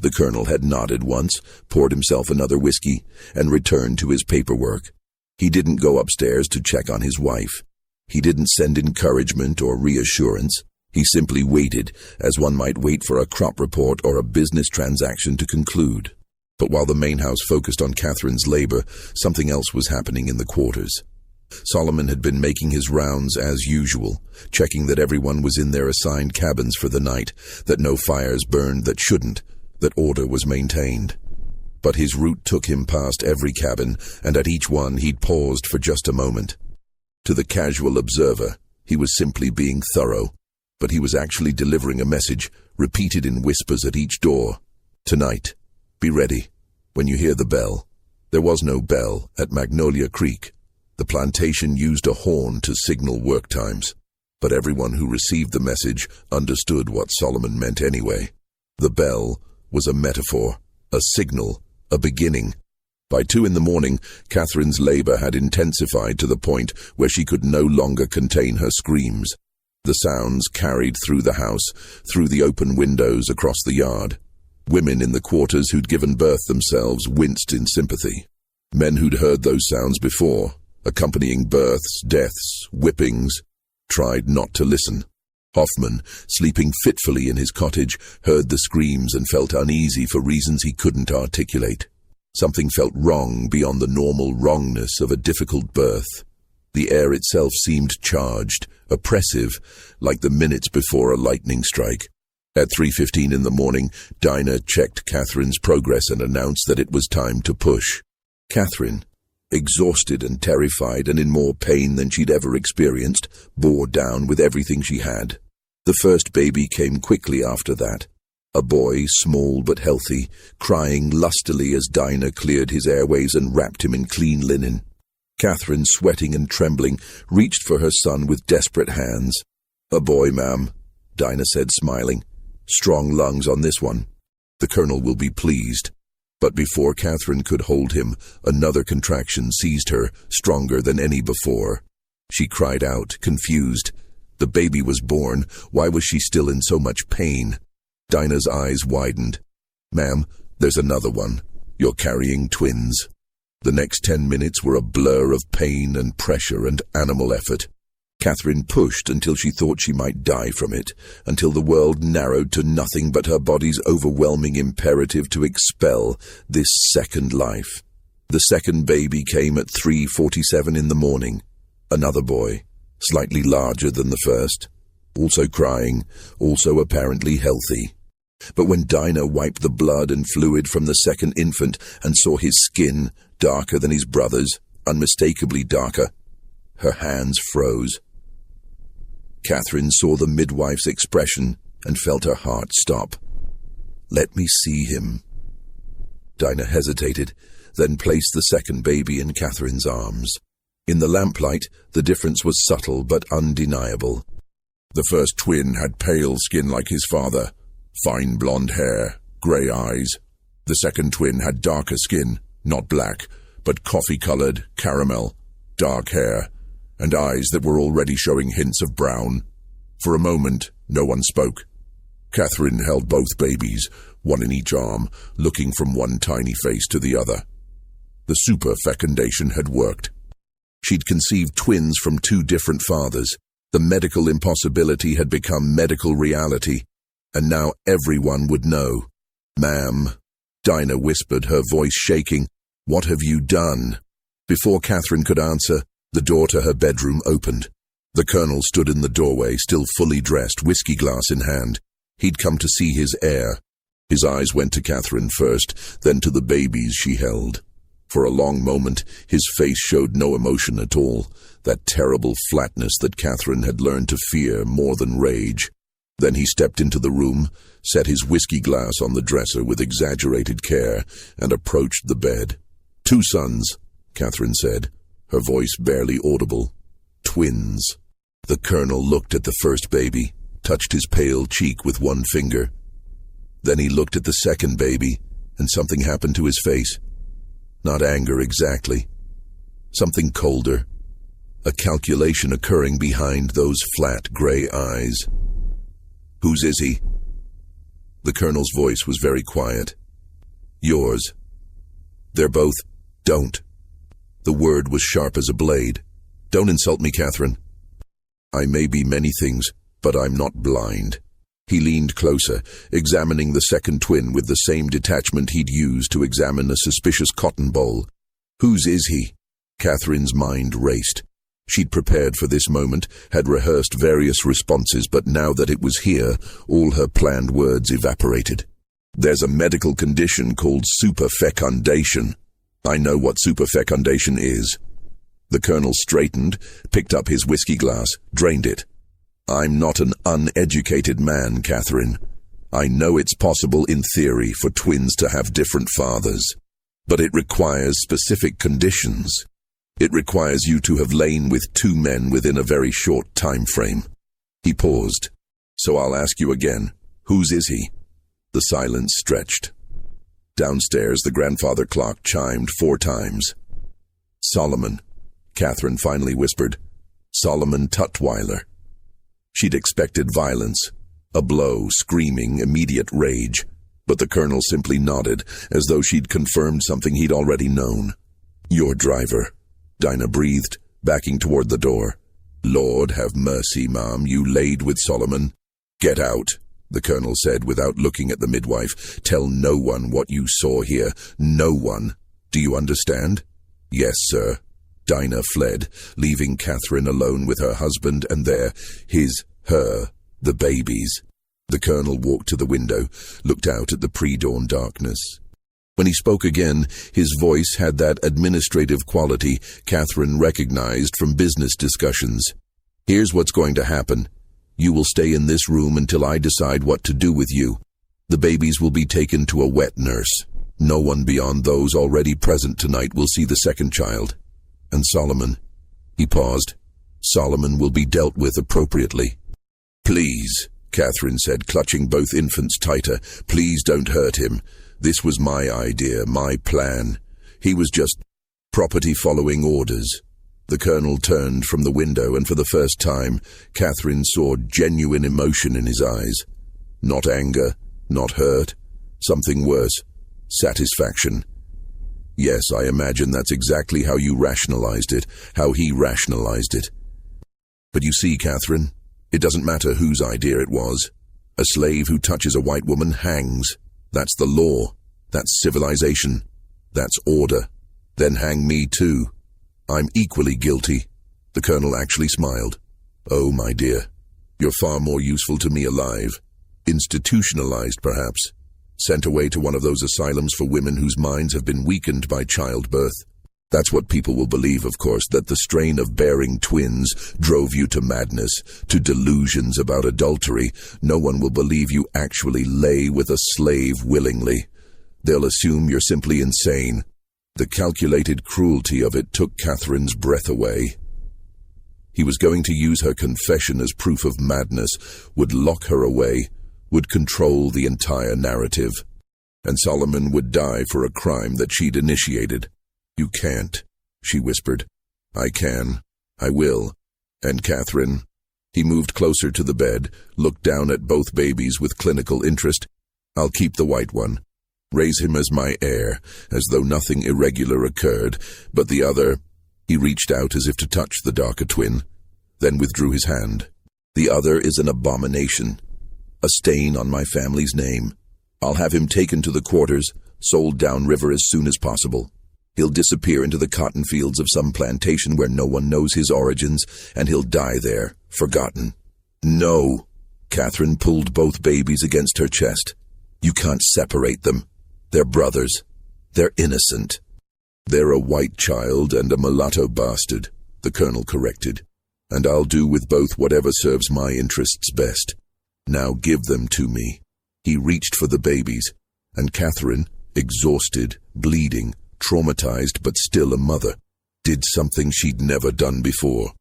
The colonel had nodded once, poured himself another whiskey, and returned to his paperwork. He didn't go upstairs to check on his wife. He didn't send encouragement or reassurance. He simply waited, as one might wait for a crop report or a business transaction to conclude. But while the main house focused on Catherine's labor, something else was happening in the quarters. Solomon had been making his rounds as usual, checking that everyone was in their assigned cabins for the night, that no fires burned that shouldn't, that order was maintained. But his route took him past every cabin, and at each one he'd paused for just a moment. To the casual observer, he was simply being thorough, but he was actually delivering a message, repeated in whispers at each door. "Tonight, be ready. When you hear the bell." There was no bell at Magnolia Creek. The plantation used a horn to signal work times, but everyone who received the message understood what Solomon meant anyway. The bell was a metaphor, a signal, a beginning. By 2 a.m, Catherine's labor had intensified to the point where she could no longer contain her screams. The sounds carried through the house, through the open windows across the yard. Women in the quarters who'd given birth themselves winced in sympathy. Men who'd heard those sounds before, accompanying births, deaths, whippings, tried not to listen. Hoffman, sleeping fitfully in his cottage, heard the screams and felt uneasy for reasons he couldn't articulate. Something felt wrong beyond the normal wrongness of a difficult birth. The air itself seemed charged, oppressive, like the minutes before a lightning strike. At 3:15 in the morning, Dinah checked Catherine's progress and announced that it was time to push. Catherine, exhausted and terrified and in more pain than she'd ever experienced, bore down with everything she had. The first baby came quickly after that. A boy, small but healthy, crying lustily as Dinah cleared his airways and wrapped him in clean linen. Catherine, sweating and trembling, reached for her son with desperate hands. "A boy, ma'am," Dinah said, smiling. "Strong lungs on this one. The colonel will be pleased." But before Catherine could hold him, another contraction seized her, stronger than any before. She cried out, confused. The baby was born. Why was she still in so much pain? Dinah's eyes widened. "Ma'am, there's another one. You're carrying twins." The next 10 minutes were a blur of pain and pressure and animal effort. Catherine pushed until she thought she might die from it, until the world narrowed to nothing but her body's overwhelming imperative to expel this second life. The second baby came at 3:47 in the morning. Another boy, slightly larger than the first, also crying, also apparently healthy. But when Dinah wiped the blood and fluid from the second infant and saw his skin, darker than his brother's, unmistakably darker, her hands froze. Catherine saw the midwife's expression and felt her heart stop. "Let me see him." Dinah hesitated, then placed the second baby in Catherine's arms. In the lamplight, the difference was subtle but undeniable. The first twin had pale skin like his father, fine blonde hair, grey eyes. The second twin had darker skin, not black, but coffee-coloured, caramel, dark hair, and eyes that were already showing hints of brown. For a moment, no one spoke. Catherine held both babies, one in each arm, looking from one tiny face to the other. The super-fecundation had worked. She'd conceived twins from 2 different fathers. The medical impossibility had become medical reality, and now everyone would know. "Ma'am," Dinah whispered, her voice shaking, "what have you done?" Before Catherine could answer, the door to her bedroom opened. The colonel stood in the doorway, still fully dressed, whiskey glass in hand. He'd come to see his heir. His eyes went to Catherine first, then to the babies she held. For a long moment, his face showed no emotion at all, that terrible flatness that Catherine had learned to fear more than rage. Then he stepped into the room, set his whiskey glass on the dresser with exaggerated care, and approached the bed. "2 sons," Catherine said, her voice barely audible. "Twins." The colonel looked at the first baby, touched his pale cheek with one finger. Then he looked at the second baby, and something happened to his face. Not anger exactly. Something colder. A calculation occurring behind those flat gray eyes. "Whose is he?" The colonel's voice was very quiet. "Yours." "They're both—" "Don't." The word was sharp as a blade. "Don't insult me, Catherine. I may be many things, but I'm not blind." He leaned closer, examining the second twin with the same detachment he'd used to examine a suspicious cotton boll. "Whose is he?" Catherine's mind raced. She'd prepared for this moment, had rehearsed various responses, but now that it was here, all her planned words evaporated. "There's a medical condition called superfecundation. I know what superfecundation is." The colonel straightened, picked up his whiskey glass, drained it. "I'm not an uneducated man, Catherine. I know it's possible in theory for twins to have different fathers, but it requires specific conditions. It requires you to have lain with two men within a very short time frame." He paused. "So I'll ask you again, whose is he?" The silence stretched. Downstairs, the grandfather clock chimed 4 times. "Solomon," Catherine finally whispered. "Solomon Tutwiler." She'd expected violence, a blow, screaming, immediate rage, but the colonel simply nodded, as though she'd confirmed something he'd already known. "Your driver," Dinah breathed, backing toward the door. "Lord have mercy, Mom, you laid with Solomon." "Get out," the colonel said without looking at the midwife. "Tell no one what you saw here. No one. Do you understand?" "Yes, sir." Dinah fled, leaving Catherine alone with her husband and the babies. The colonel walked to the window, looked out at the pre-dawn darkness. When he spoke again, his voice had that administrative quality Catherine recognized from business discussions. "Here's what's going to happen. You will stay in this room until I decide what to do with you. The babies will be taken to a wet nurse. No one beyond those already present tonight will see the second child. And Solomon," he paused, "Solomon will be dealt with appropriately." "Please," Catherine said, clutching both infants tighter, "please don't hurt him. This was my idea, my plan. He was just property following orders." The colonel turned from the window, and for the first time, Catherine saw genuine emotion in his eyes. Not anger, not hurt, something worse, satisfaction. "Yes, I imagine that's exactly how you rationalized it, how he rationalized it. But you see, Catherine, it doesn't matter whose idea it was. A slave who touches a white woman hangs. That's the law. That's civilization. That's order. Then hang me too. I'm equally guilty." The colonel actually smiled. "Oh, my dear, you're far more useful to me alive. Institutionalized, perhaps. Sent away to one of those asylums for women whose minds have been weakened by childbirth. That's what people will believe, of course, that the strain of bearing twins drove you to madness, to delusions about adultery. No one will believe you actually lay with a slave willingly. They'll assume you're simply insane." The calculated cruelty of it took Catherine's breath away. He was going to use her confession as proof of madness, would lock her away, would control the entire narrative. And Solomon would die for a crime that she'd initiated. "You can't," she whispered. "I can. I will. And Catherine." He moved closer to the bed, looked down at both babies with clinical interest. "I'll keep the white one. Raise him as my heir, as though nothing irregular occurred, but the other—" He reached out as if to touch the darker twin, then withdrew his hand. "The other is an abomination, a stain on my family's name. I'll have him taken to the quarters, sold downriver as soon as possible. He'll disappear into the cotton fields of some plantation where no one knows his origins, and he'll die there, forgotten." "No." Catherine pulled both babies against her chest. "You can't separate them. They're brothers. They're innocent." "They're a white child and a mulatto bastard," the colonel corrected. "And I'll do with both whatever serves my interests best. Now give them to me." He reached for the babies, and Catherine, exhausted, bleeding, traumatized but still a mother, did something she'd never done before.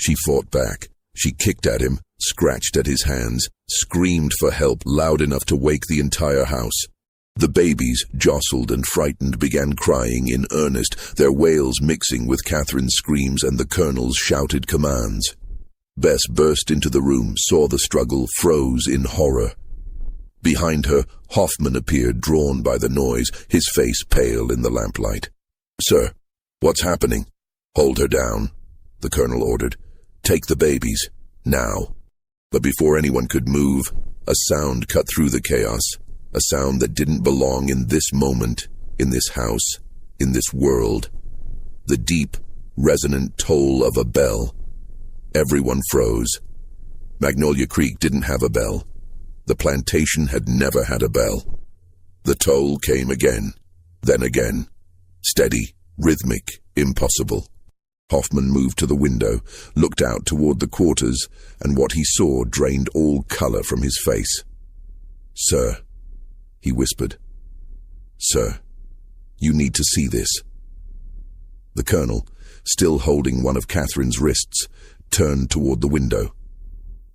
She fought back. She kicked at him, scratched at his hands, screamed for help loud enough to wake the entire house. The babies, jostled and frightened, began crying in earnest, their wails mixing with Catherine's screams and the colonel's shouted commands. Bess burst into the room, saw the struggle, froze in horror. Behind her, Hoffman appeared, drawn by the noise, his face pale in the lamplight. "Sir, what's happening?" "Hold her down," the colonel ordered. "Take the babies, now." But before anyone could move, a sound cut through the chaos, a sound that didn't belong in this moment, in this house, in this world. The deep, resonant toll of a bell. Everyone froze. Magnolia Creek didn't have a bell. The plantation had never had a bell. The toll came again, then again. Steady, rhythmic, impossible. Hoffman moved to the window, looked out toward the quarters, and what he saw drained all color from his face. "Sir," he whispered. "Sir, you need to see this." The colonel, still holding one of Catherine's wrists, turned toward the window.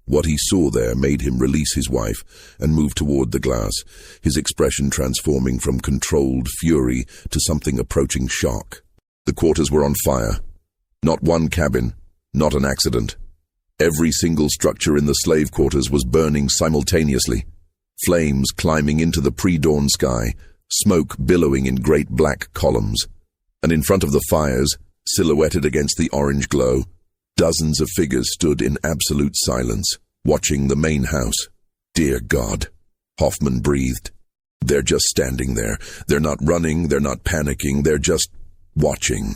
What he saw there made him release his wife and move toward the glass, his expression transforming from controlled fury to something approaching shock. The quarters were on fire. Not one cabin, not an accident. Every single structure in the slave quarters was burning simultaneously, flames climbing into the pre-dawn sky, smoke billowing in great black columns. And in front of the fires, silhouetted against the orange glow, dozens of figures stood in absolute silence, watching the main house. "Dear God," Hoffman breathed. "They're just standing there. They're not running, they're not panicking, they're just watching."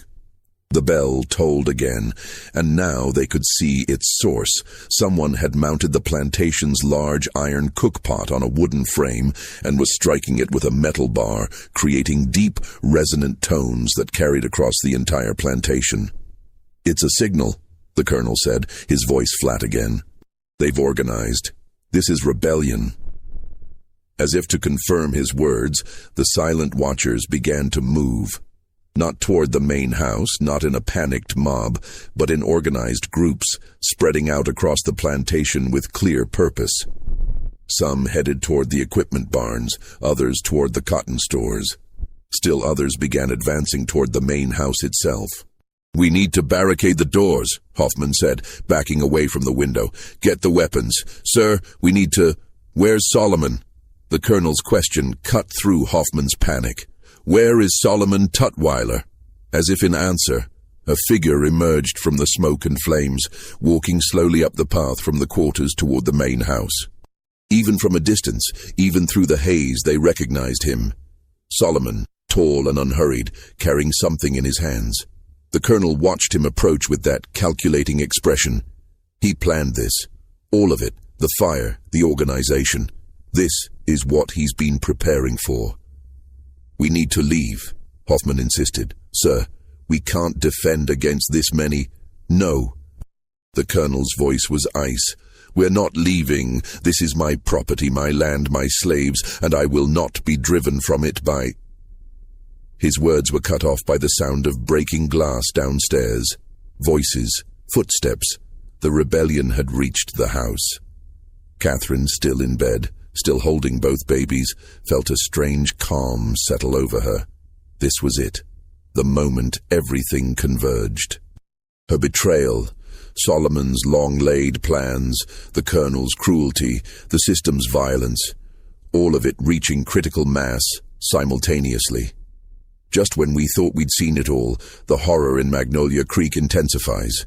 The bell tolled again, and now they could see its source. Someone had mounted the plantation's large iron cookpot on a wooden frame and was striking it with a metal bar, creating deep, resonant tones that carried across the entire plantation. "It's a signal," the colonel said, his voice flat again. "They've organized. This is rebellion." As if to confirm his words, the silent watchers began to move. Not toward the main house, not in a panicked mob, but in organized groups, spreading out across the plantation with clear purpose. Some headed toward the equipment barns, others toward the cotton stores. Still others began advancing toward the main house itself. "We need to barricade the doors," Hoffman said, backing away from the window. "Get the weapons. Sir, we need to—" "Where's Solomon?" The colonel's question cut through Hoffman's panic. "Where is Solomon Tutwiler?" As if in answer, a figure emerged from the smoke and flames, walking slowly up the path from the quarters toward the main house. Even from a distance, even through the haze, they recognized him. Solomon, tall and unhurried, carrying something in his hands. The colonel watched him approach with that calculating expression. He planned this. All of it, the fire, the organization. This is what he's been preparing for. "We need to leave," Hoffman insisted. "Sir, we can't defend against this many." "No." The colonel's voice was ice. "We're not leaving. This is my property, my land, my slaves, and I will not be driven from it by—" His words were cut off by the sound of breaking glass downstairs. Voices, footsteps. The rebellion had reached the house. Catherine, still in bed, still holding both babies, felt a strange calm settle over her. This was it, the moment everything converged. Her betrayal, Solomon's long-laid plans, the colonel's cruelty, the system's violence, all of it reaching critical mass simultaneously. Just when we thought we'd seen it all, the horror in Magnolia Creek intensifies.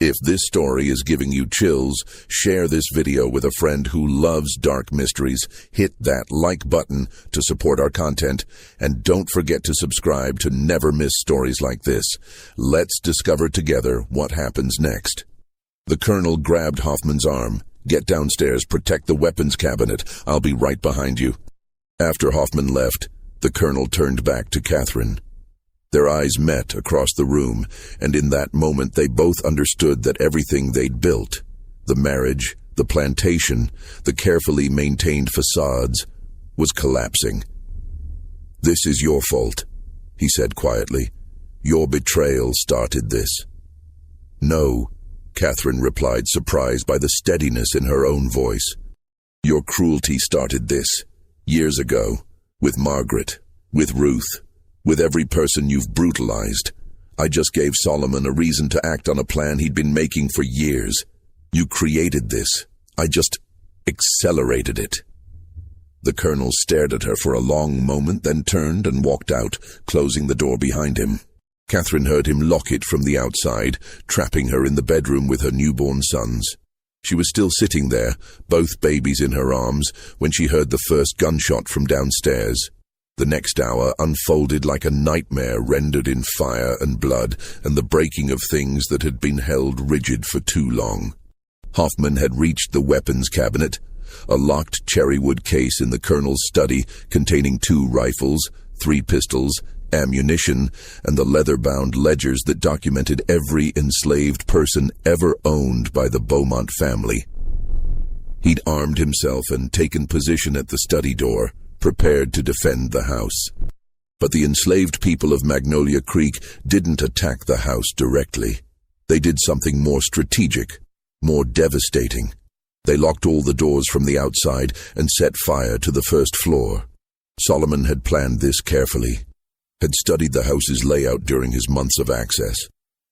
If this story is giving you chills, share this video with a friend who loves dark mysteries. Hit that like button to support our content, and don't forget to subscribe to never miss stories like this. Let's discover together what happens next. The colonel grabbed Hoffman's arm. "Get downstairs, protect the weapons cabinet. I'll be right behind you." After Hoffman left, the colonel turned back to Catherine. Their eyes met across the room, and in that moment they both understood that everything they'd built, the marriage, the plantation, the carefully maintained facades, was collapsing. "This is your fault," he said quietly. "Your betrayal started this." "No," Catherine replied, surprised by the steadiness in her own voice. "Your cruelty started this, years ago. With Margaret, with Ruth, with every person you've brutalized. I just gave Solomon a reason to act on a plan he'd been making for years. You created this. I just accelerated it." The colonel stared at her for a long moment, then turned and walked out, closing the door behind him. Catherine heard him lock it from the outside, trapping her in the bedroom with her newborn sons. She was still sitting there, both babies in her arms, when she heard the first gunshot from downstairs. The next hour unfolded like a nightmare rendered in fire and blood and the breaking of things that had been held rigid for too long. Hoffman had reached the weapons cabinet, a locked cherrywood case in the colonel's study containing 2 rifles, 3 pistols, ammunition, and the leather-bound ledgers that documented every enslaved person ever owned by the Beaumont family. He'd armed himself and taken position at the study door, prepared to defend the house. But the enslaved people of Magnolia Creek didn't attack the house directly. They did something more strategic, more devastating. They locked all the doors from the outside and set fire to the first floor. Solomon had planned this carefully, had studied the house's layout during his months of access,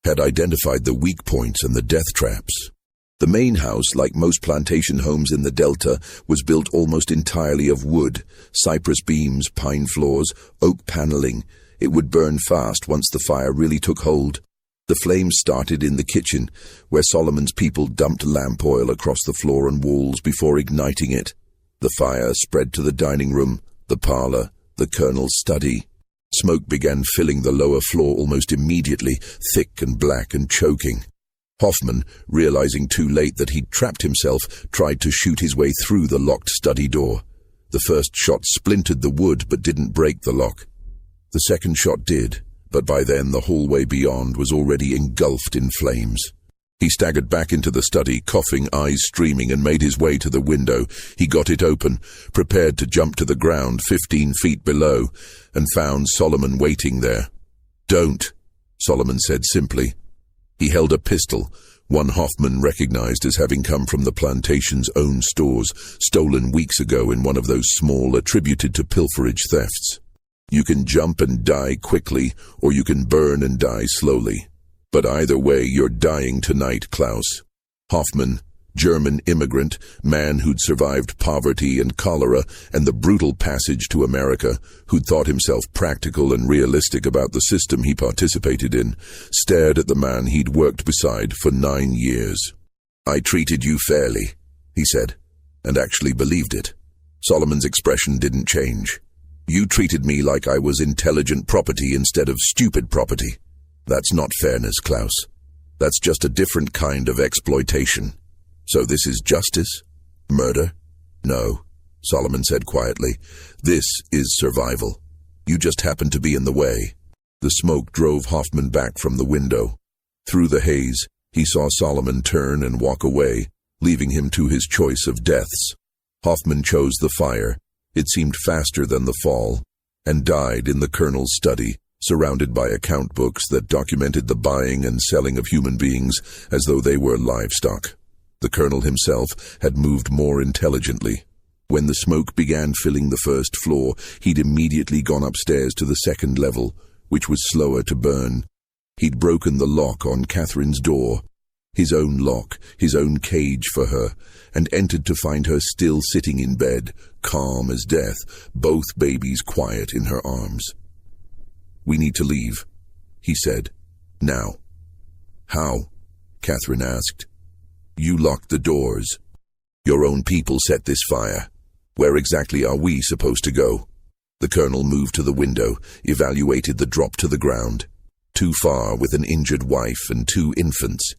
had identified the weak points and the death traps. The main house, like most plantation homes in the Delta, was built almost entirely of wood, cypress beams, pine floors, oak paneling. It would burn fast once the fire really took hold. The flames started in the kitchen, where Solomon's people dumped lamp oil across the floor and walls before igniting it. The fire spread to the dining room, the parlor, the colonel's study. Smoke began filling the lower floor almost immediately, thick and black and choking. Hoffman, realizing too late that he'd trapped himself, tried to shoot his way through the locked study door. The first shot splintered the wood but didn't break the lock. The second shot did, but by then the hallway beyond was already engulfed in flames. He staggered back into the study, coughing, eyes streaming, and made his way to the window. He got it open, prepared to jump to the ground 15 feet below, and found Solomon waiting there. "Don't," Solomon said simply. He held a pistol, one Hoffman recognized as having come from the plantation's own stores, stolen weeks ago in one of those small, attributed to pilferage thefts. "You can jump and die quickly, or you can burn and die slowly. But either way, you're dying tonight, Klaus." Hoffman, German immigrant, man who'd survived poverty and cholera and the brutal passage to America, who'd thought himself practical and realistic about the system he participated in, stared at the man he'd worked beside for 9 years. "I treated you fairly," he said, and actually believed it. Solomon's expression didn't change. "You treated me like I was intelligent property instead of stupid property. That's not fairness, Klaus. That's just a different kind of exploitation. So this is justice? Murder? No," Solomon said quietly. "This is survival. You just happen to be in the way." The smoke drove Hoffman back from the window. Through the haze, he saw Solomon turn and walk away, leaving him to his choice of deaths. Hoffman chose the fire. It seemed faster than the fall, and died in the colonel's study, surrounded by account books that documented the buying and selling of human beings as though they were livestock. The colonel himself had moved more intelligently. When the smoke began filling the first floor, he'd immediately gone upstairs to the second level, which was slower to burn. He'd broken the lock on Catherine's door, his own lock, his own cage for her, and entered to find her still sitting in bed, calm as death, both babies quiet in her arms. "We need to leave," he said. "Now." "How?" Catherine asked. "You locked the doors. Your own people set this fire. Where exactly are we supposed to go?" The colonel moved to the window, evaluated the drop to the ground. Too far with an injured wife and 2 infants.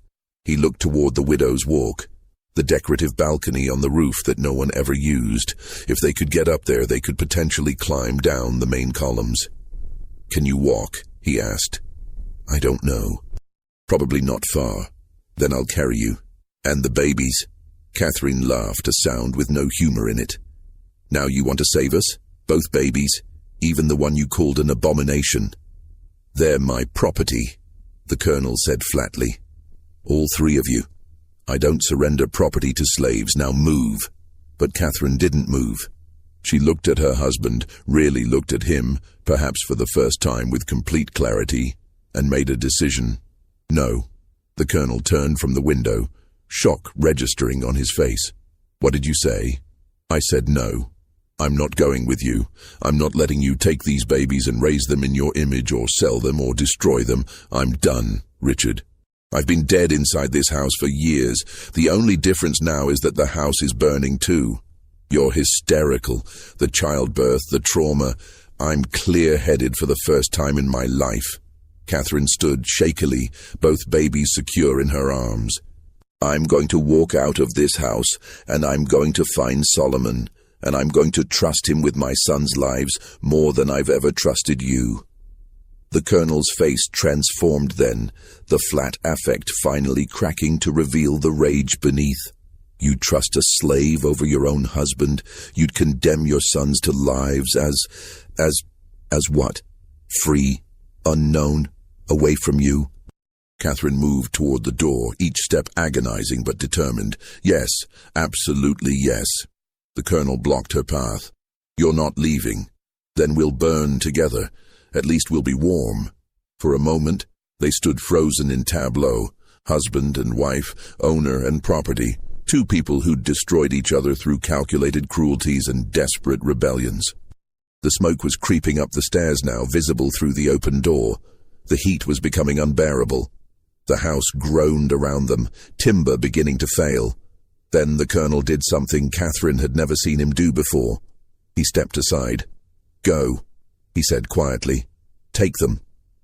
He looked toward the widow's walk, the decorative balcony on the roof that no one ever used. If they could get up there, they could potentially climb down the main columns. "Can you walk?" he asked. "I don't know. Probably not far. Then I'll carry you. And the babies." Catherine laughed, a sound with no humor in it. "Now you want to save us? Both babies? Even the one you called an abomination?" "They're my property," the colonel said flatly. "All 3 of you. I don't surrender property to slaves. Now move." But Catherine didn't move. She looked at her husband, really looked at him, perhaps for the first time with complete clarity, and made a decision. No. The colonel turned from the window, shock registering on his face. What did you say? I said no. I'm not going with you. I'm not letting you take these babies and raise them in your image or sell them or destroy them. I'm done, Richard. I've been dead inside this house for years. The only difference now is that the house is burning too. You're hysterical. The childbirth, the trauma. I'm clear-headed for the first time in my life. Catherine stood shakily, both babies secure in her arms. I'm going to walk out of this house, and I'm going to find Solomon, and I'm going to trust him with my sons' lives more than I've ever trusted you. The colonel's face transformed then, the flat affect finally cracking to reveal the rage beneath. You'd trust a slave over your own husband. You'd condemn your sons to lives as what? Free, unknown, away from you? Catherine moved toward the door, each step agonizing but determined. Yes, absolutely yes. The colonel blocked her path. You're not leaving. Then we'll burn together. At least we'll be warm. For a moment, they stood frozen in tableau, husband and wife, owner and property, two people who'd destroyed each other through calculated cruelties and desperate rebellions. The smoke was creeping up the stairs now, visible through the open door. The heat was becoming unbearable. The house groaned around them, timber beginning to fail. Then the colonel did something Catherine had never seen him do before. He stepped aside. Go, he said quietly. Take them.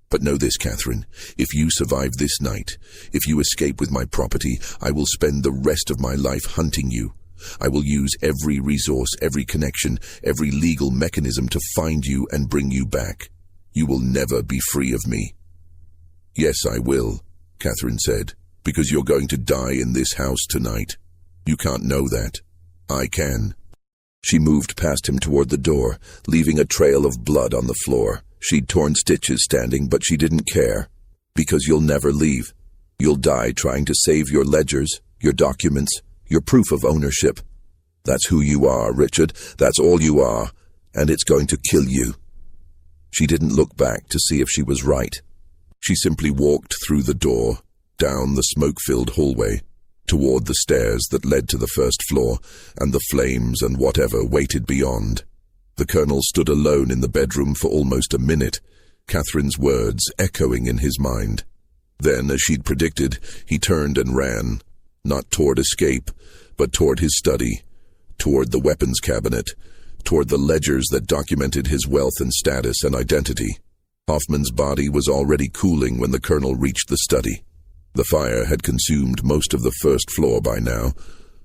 But know this, Catherine, if you survive this night, if you escape with my property, I will spend the rest of my life hunting you. I will use every resource, every connection, every legal mechanism to find you and bring you back. You will never be free of me. Yes, I will, Catherine said, because you're going to die in this house tonight. You can't know that. I can. She moved past him toward the door, leaving a trail of blood on the floor. She'd torn stitches standing, but she didn't care. Because you'll never leave. You'll die trying to save your ledgers, your documents, your proof of ownership. That's who you are, Richard. That's all you are. And it's going to kill you. She didn't look back to see if she was right. She simply walked through the door, down the smoke-filled hallway, toward the stairs that led to the first floor, and the flames and whatever waited beyond. The colonel stood alone in the bedroom for almost a minute, Catherine's words echoing in his mind. Then, as she'd predicted, he turned and ran, not toward escape, but toward his study, toward the weapons cabinet, toward the ledgers that documented his wealth and status and identity. Hoffman's body was already cooling when the colonel reached the study. The fire had consumed most of the first floor by now,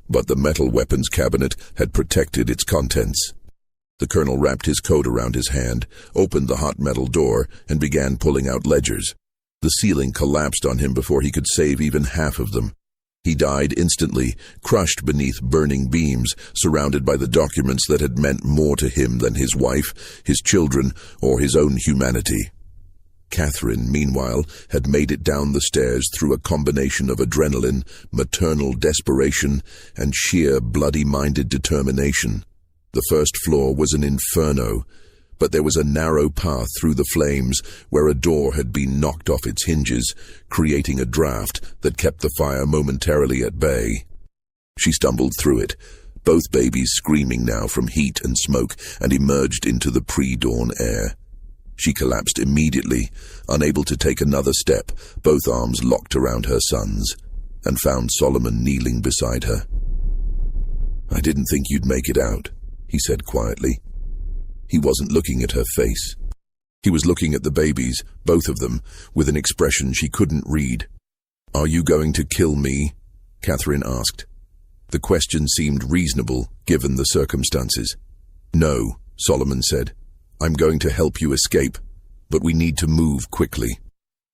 but the metal weapons cabinet had protected its contents. The colonel wrapped his coat around his hand, opened the hot metal door, and began pulling out ledgers. The ceiling collapsed on him before he could save even half of them. He died instantly, crushed beneath burning beams, surrounded by the documents that had meant more to him than his wife, his children, or his own humanity. Catherine, meanwhile, had made it down the stairs through a combination of adrenaline, maternal desperation, and sheer bloody-minded determination. The first floor was an inferno, but there was a narrow path through the flames where a door had been knocked off its hinges, creating a draft that kept the fire momentarily at bay. She stumbled through it, both babies screaming now from heat and smoke, and emerged into the pre-dawn air. She collapsed immediately, unable to take another step, both arms locked around her sons, and found Solomon kneeling beside her. "I didn't think you'd make it out," he said quietly. He wasn't looking at her face. He was looking at the babies, both of them, with an expression she couldn't read. "Are you going to kill me?" Catherine asked. The question seemed reasonable, given the circumstances. "No," Solomon said. "I'm going to help you escape, but we need to move quickly.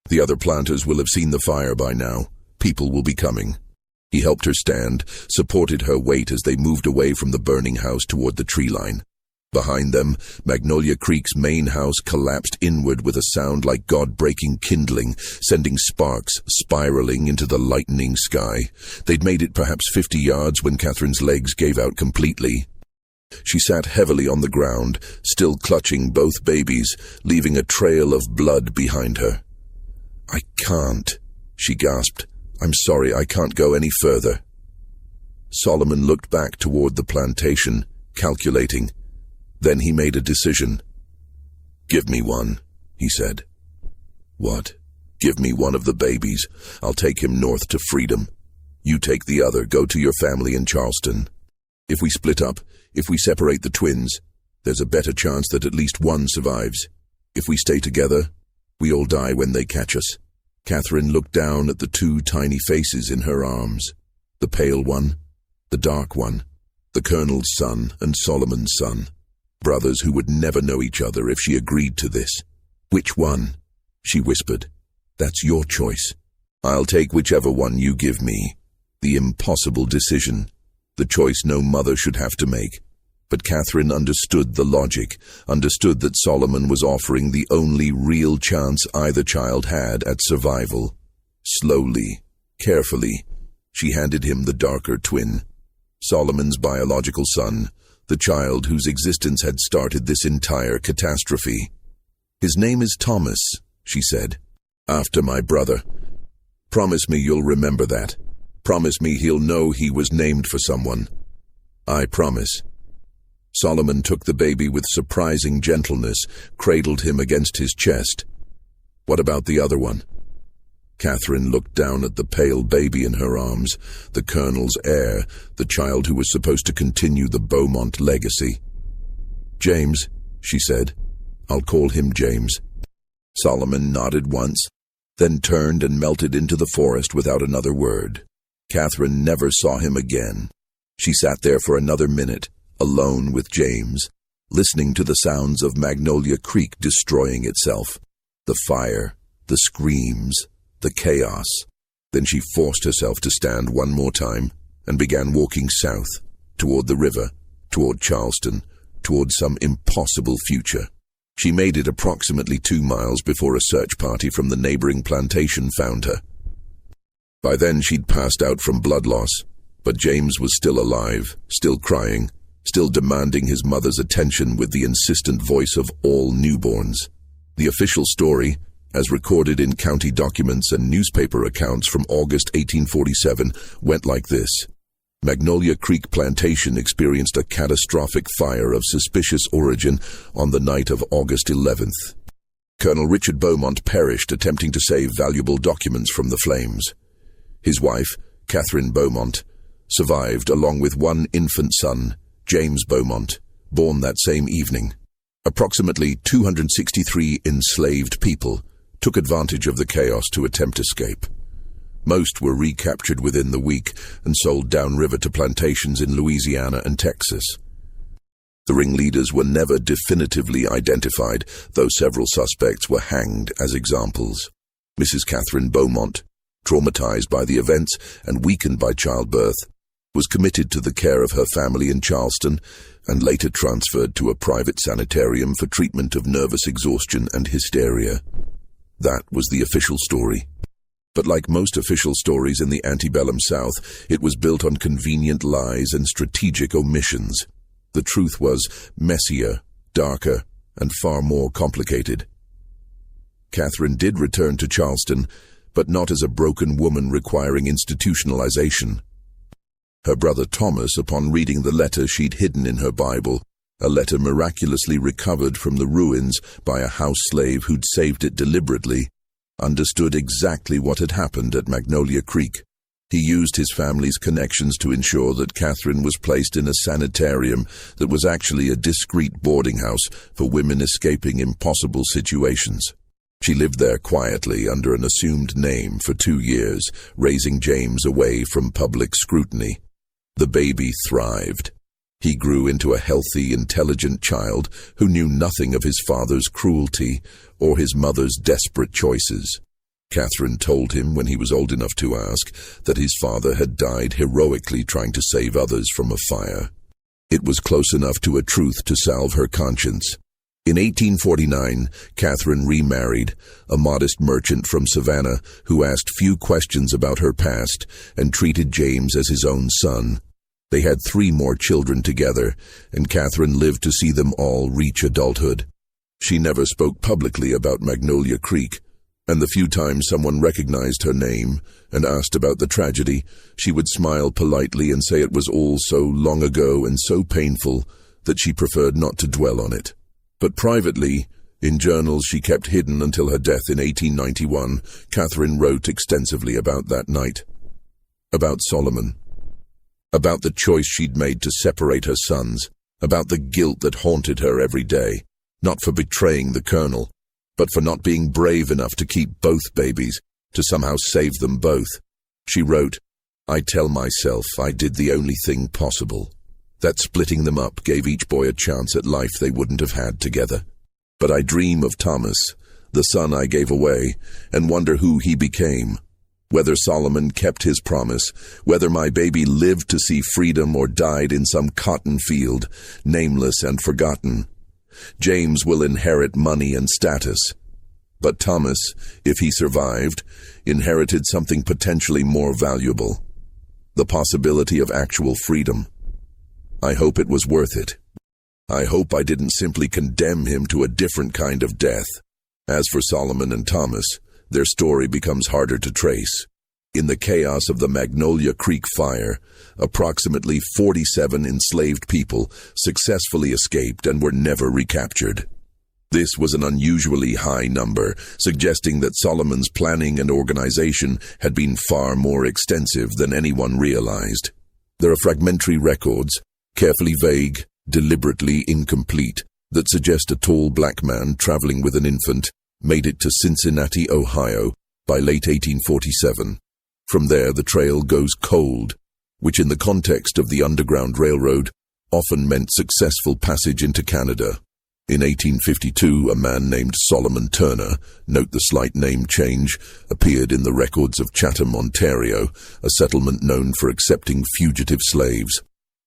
The other planters will have seen the fire by now. People will be coming." He helped her stand, supported her weight as they moved away from the burning house toward the tree line. Behind them, Magnolia Creek's main house collapsed inward with a sound like God-breaking kindling, sending sparks spiraling into the lightening sky. They'd made it perhaps 50 yards when Catherine's legs gave out completely. She sat heavily on the ground, still clutching both babies, leaving a trail of blood behind her. "I can't," she gasped. "I'm sorry, I can't go any further." Solomon looked back toward the plantation, calculating. Then he made a decision. "Give me one," he said. "What?" "Give me one of the babies. I'll take him north to freedom. You take the other, go to your family in Charleston. If we split up, if we separate the twins, there's a better chance that at least one survives. If we stay together, we all die when they catch us." Catherine looked down at the two tiny faces in her arms. The pale one, the dark one, the Colonel's son and Solomon's son. Brothers who would never know each other if she agreed to this. "Which one?" she whispered. "That's your choice. I'll take whichever one you give me." The impossible decision. The choice no mother should have to make. But Catherine understood the logic, understood that Solomon was offering the only real chance either child had at survival. Slowly, carefully, she handed him the darker twin. Solomon's biological son, the child whose existence had started this entire catastrophe. "His name is Thomas," she said. "After my brother. Promise me you'll remember that. Promise me he'll know he was named for someone." "I promise." Solomon took the baby with surprising gentleness, cradled him against his chest. "What about the other one?" Catherine looked down at the pale baby in her arms, the Colonel's heir, the child who was supposed to continue the Beaumont legacy. "James," she said. "I'll call him James." Solomon nodded once, then turned and melted into the forest without another word. Catherine never saw him again. She sat there for another minute, alone with James, listening to the sounds of Magnolia Creek destroying itself. The fire, the screams, the chaos. Then she forced herself to stand one more time and began walking south, toward the river, toward Charleston, toward some impossible future. She made it approximately 2 miles before a search party from the neighboring plantation found her. By then she'd passed out from blood loss, but James was still alive, still crying, still demanding his mother's attention with the insistent voice of all newborns. The official story, as recorded in county documents and newspaper accounts from August 1847, went like this. Magnolia Creek Plantation experienced a catastrophic fire of suspicious origin on the night of August 11th. Colonel Richard Beaumont perished attempting to save valuable documents from the flames. His wife, Catherine Beaumont, survived along with one infant son, James Beaumont, born that same evening. Approximately 263 enslaved people took advantage of the chaos to attempt escape. Most were recaptured within the week and sold downriver to plantations in Louisiana and Texas. The ringleaders were never definitively identified, though several suspects were hanged as examples. Mrs. Catherine Beaumont, traumatized by the events and weakened by childbirth, was committed to the care of her family in Charleston and later transferred to a private sanitarium for treatment of nervous exhaustion and hysteria. That was the official story. But like most official stories in the antebellum South, it was built on convenient lies and strategic omissions. The truth was messier, darker, and far more complicated. Catherine did return to Charleston, but not as a broken woman requiring institutionalization. Her brother Thomas, upon reading the letter she'd hidden in her Bible, a letter miraculously recovered from the ruins by a house slave who'd saved it deliberately, understood exactly what had happened at Magnolia Creek. He used his family's connections to ensure that Catherine was placed in a sanitarium that was actually a discreet boarding house for women escaping impossible situations. She lived there quietly under an assumed name for 2 years, raising James away from public scrutiny. The baby thrived. He grew into a healthy, intelligent child who knew nothing of his father's cruelty or his mother's desperate choices. Catherine told him when he was old enough to ask that his father had died heroically trying to save others from a fire. It was close enough to a truth to salve her conscience. In 1849, Catherine remarried, a modest merchant from Savannah who asked few questions about her past and treated James as his own son. They had 3 more children together, and Catherine lived to see them all reach adulthood. She never spoke publicly about Magnolia Creek, and the few times someone recognized her name and asked about the tragedy, she would smile politely and say it was all so long ago and so painful that she preferred not to dwell on it. But privately, in journals she kept hidden until her death in 1891, Catherine wrote extensively about that night. About Solomon. About the choice she'd made to separate her sons. About the guilt that haunted her every day. Not for betraying the colonel, but for not being brave enough to keep both babies, to somehow save them both. She wrote, "I tell myself I did the only thing possible. That splitting them up gave each boy a chance at life they wouldn't have had together. But I dream of Thomas, the son I gave away, and wonder who he became. Whether Solomon kept his promise, whether my baby lived to see freedom or died in some cotton field, nameless and forgotten. James will inherit money and status. But Thomas, if he survived, inherited something potentially more valuable. The possibility of actual freedom. I hope it was worth it. I hope I didn't simply condemn him to a different kind of death." As for Solomon and Thomas, their story becomes harder to trace. In the chaos of the Magnolia Creek fire, approximately 47 enslaved people successfully escaped and were never recaptured. This was an unusually high number, suggesting that Solomon's planning and organization had been far more extensive than anyone realized. There are fragmentary records, carefully vague, deliberately incomplete, that suggest a tall black man traveling with an infant made it to Cincinnati, Ohio, by late 1847. From there, the trail goes cold, which in the context of the Underground Railroad often meant successful passage into Canada. In 1852, a man named Solomon Turner, note the slight name change, appeared in the records of Chatham, Ontario, a settlement known for accepting fugitive slaves.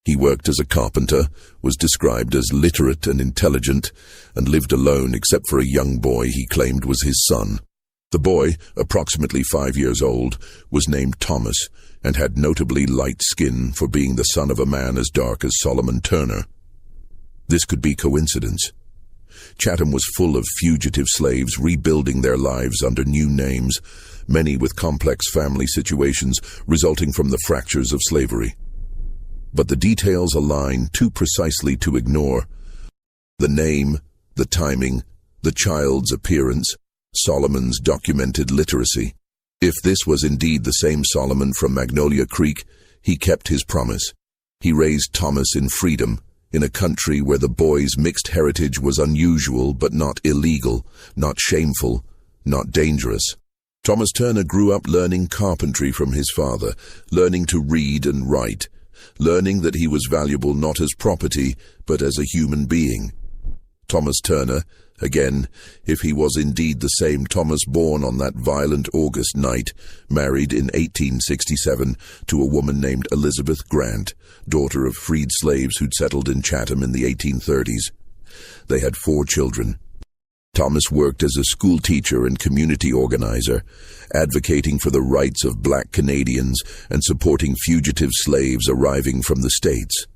He worked as a carpenter, was described as literate and intelligent, and lived alone except for a young boy he claimed was his son. The boy, approximately 5 years old, was named Thomas and had notably light skin for being the son of a man as dark as Solomon Turner. This could be coincidence. Chatham was full of fugitive slaves rebuilding their lives under new names, many with complex family situations resulting from the fractures of slavery. But the details align too precisely to ignore. The name, the timing, the child's appearance, Solomon's documented literacy. If this was indeed the same Solomon from Magnolia Creek, he kept his promise. He raised Thomas in freedom, in a country where the boy's mixed heritage was unusual but not illegal, not shameful, not dangerous. Thomas Turner grew up learning carpentry from his father, learning to read and write, learning that he was valuable not as property, but as a human being. Thomas Turner, again, if he was indeed the same Thomas born on that violent August night, married in 1867 to a woman named Elizabeth Grant, daughter of freed slaves who'd settled in Chatham in the 1830s. They had 4 children. Thomas worked as a school teacher and community organizer, advocating for the rights of black Canadians and supporting fugitive slaves arriving from the States.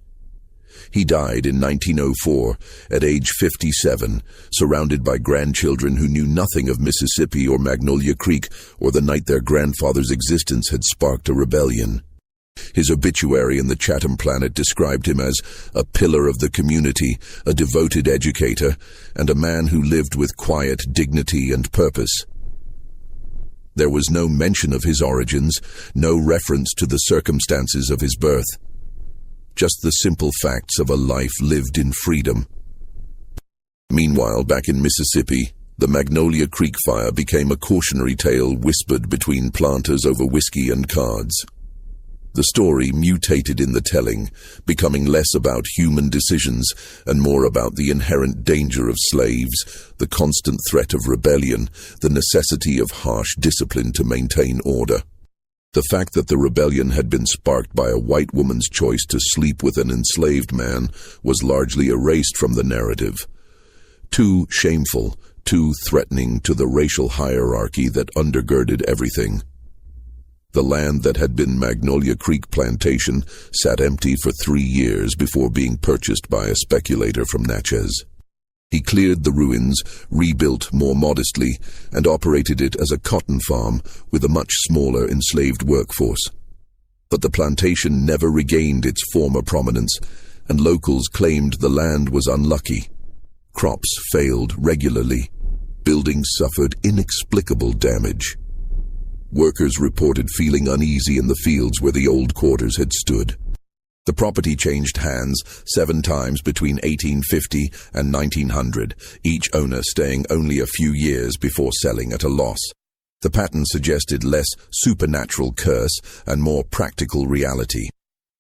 He died in 1904 at age 57, surrounded by grandchildren who knew nothing of Mississippi or Magnolia Creek or the night their grandfather's existence had sparked a rebellion. His obituary in the Chatham Planet described him as a pillar of the community, a devoted educator, and a man who lived with quiet dignity and purpose. There was no mention of his origins, no reference to the circumstances of his birth. Just the simple facts of a life lived in freedom. Meanwhile, back in Mississippi, the Magnolia Creek fire became a cautionary tale whispered between planters over whiskey and cards. The story mutated in the telling, becoming less about human decisions and more about the inherent danger of slaves, the constant threat of rebellion, the necessity of harsh discipline to maintain order. The fact that the rebellion had been sparked by a white woman's choice to sleep with an enslaved man was largely erased from the narrative. Too shameful, too threatening to the racial hierarchy that undergirded everything. The land that had been Magnolia Creek Plantation sat empty for 3 years before being purchased by a speculator from Natchez. He cleared the ruins, rebuilt more modestly, and operated it as a cotton farm with a much smaller enslaved workforce. But the plantation never regained its former prominence, and locals claimed the land was unlucky. Crops failed regularly. Buildings suffered inexplicable damage. Workers reported feeling uneasy in the fields where the old quarters had stood. The property changed hands 7 times between 1850 and 1900, each owner staying only a few years before selling at a loss. The pattern suggested less supernatural curse and more practical reality.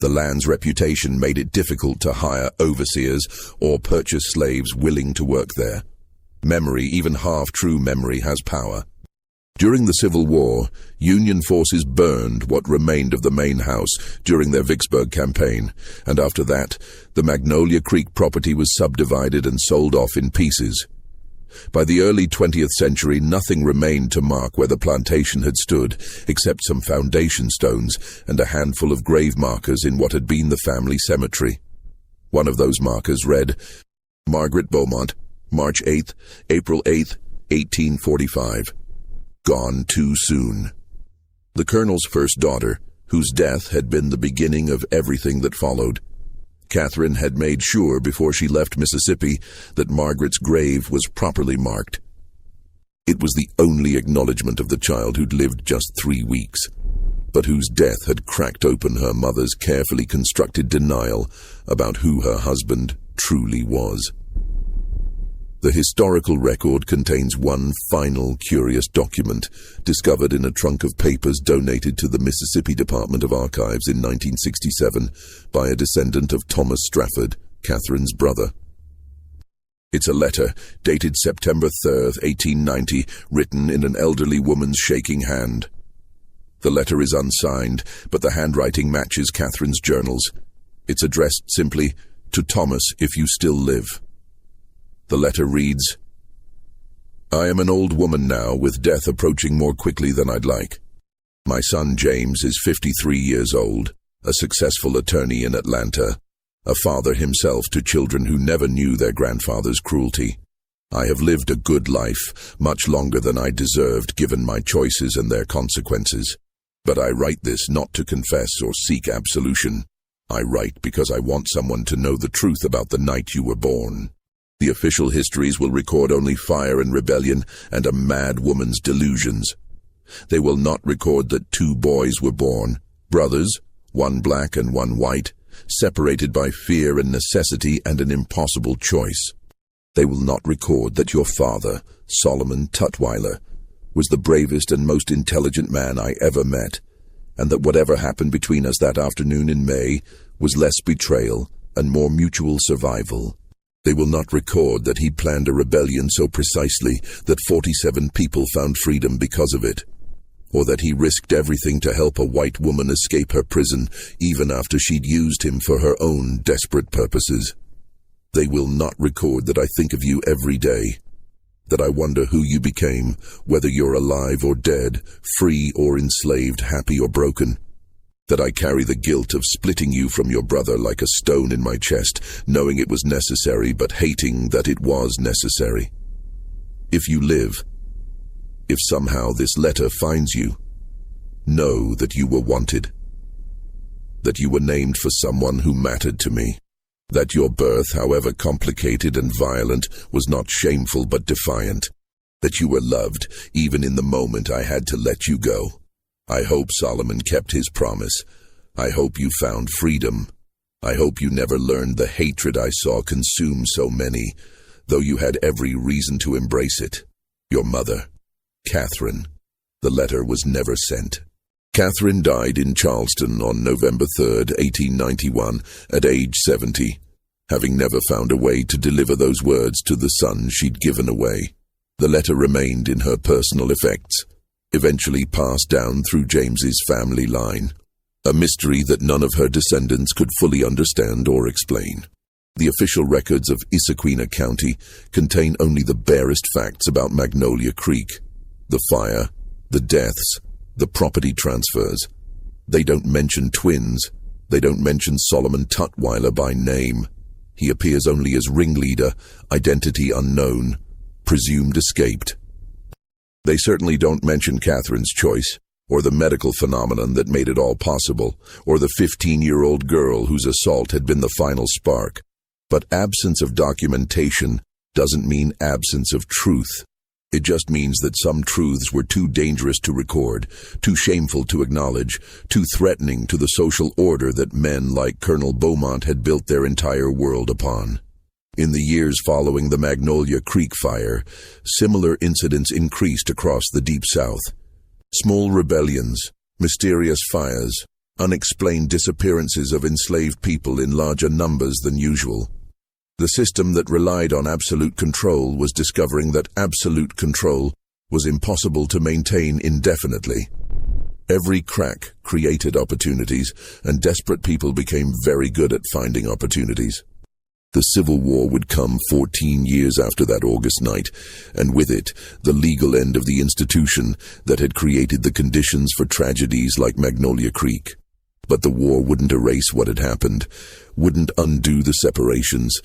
The land's reputation made it difficult to hire overseers or purchase slaves willing to work there. Memory, even half-true memory, has power. During the Civil War, Union forces burned what remained of the main house during their Vicksburg campaign, and after that, the Magnolia Creek property was subdivided and sold off in pieces. By the early 20th century, nothing remained to mark where the plantation had stood, except some foundation stones and a handful of grave markers in what had been the family cemetery. One of those markers read, Margaret Beaumont, March 8th, April 8th, 1845. Gone too soon. The Colonel's first daughter, whose death had been the beginning of everything that followed. Catherine had made sure before she left Mississippi that Margaret's grave was properly marked. It was the only acknowledgement of the child who'd lived just 3 weeks, but whose death had cracked open her mother's carefully constructed denial about who her husband truly was. The historical record contains one final curious document discovered in a trunk of papers donated to the Mississippi Department of Archives in 1967 by a descendant of Thomas Strafford, Catherine's brother. It's a letter dated September 3rd, 1890, written in an elderly woman's shaking hand. The letter is unsigned, but the handwriting matches Catherine's journals. It's addressed simply, "To Thomas, if you still live." The letter reads, I am an old woman now, with death approaching more quickly than I'd like. My son James is 53 years old, a successful attorney in Atlanta, a father himself to children who never knew their grandfather's cruelty. I have lived a good life, much longer than I deserved given my choices and their consequences. But I write this not to confess or seek absolution. I write because I want someone to know the truth about the night you were born. The official histories will record only fire and rebellion and a mad woman's delusions. They will not record that 2 boys were born, brothers, one black and one white, separated by fear and necessity and an impossible choice. They will not record that your father, Solomon Tutwiler, was the bravest and most intelligent man I ever met, and that whatever happened between us that afternoon in May was less betrayal and more mutual survival. They will not record that he planned a rebellion so precisely that 47 people found freedom because of it, or that he risked everything to help a white woman escape her prison even after she'd used him for her own desperate purposes. They will not record that I think of you every day, that I wonder who you became, whether you're alive or dead, free or enslaved, happy or broken. That I carry the guilt of splitting you from your brother like a stone in my chest, knowing it was necessary but hating that it was necessary. If you live, if somehow this letter finds you, know that you were wanted, that you were named for someone who mattered to me, that your birth, however complicated and violent, was not shameful but defiant, that you were loved even in the moment I had to let you go. I hope Solomon kept his promise. I hope you found freedom. I hope you never learned the hatred I saw consume so many, though you had every reason to embrace it. Your mother, Catherine. The letter was never sent. Catherine died in Charleston on November 3rd, 1891, at age 70, having never found a way to deliver those words to the son she'd given away. The letter remained in her personal effects, eventually passed down through James's family line, a mystery that none of her descendants could fully understand or explain. The official records of Issaquena County contain only the barest facts about Magnolia Creek, the fire, the deaths, The property transfers. They don't mention twins. They don't mention Solomon Tutwiler by name. He appears only as ringleader, identity unknown, presumed escaped. They certainly don't mention Catherine's choice, or the medical phenomenon that made it all possible, or the 15-year-old girl whose assault had been the final spark. But absence of documentation doesn't mean absence of truth. It just means that some truths were too dangerous to record, too shameful to acknowledge, too threatening to the social order that men like Colonel Beaumont had built their entire world upon. In the years following the Magnolia Creek fire, similar incidents increased across the Deep South. Small rebellions, mysterious fires, unexplained disappearances of enslaved people in larger numbers than usual. The system that relied on absolute control was discovering that absolute control was impossible to maintain indefinitely. Every crack created opportunities, and desperate people became very good at finding opportunities. The Civil War would come 14 years after that August night, and with it, the legal end of the institution that had created the conditions for tragedies like Magnolia Creek. But the war wouldn't erase what had happened, wouldn't undo the separations,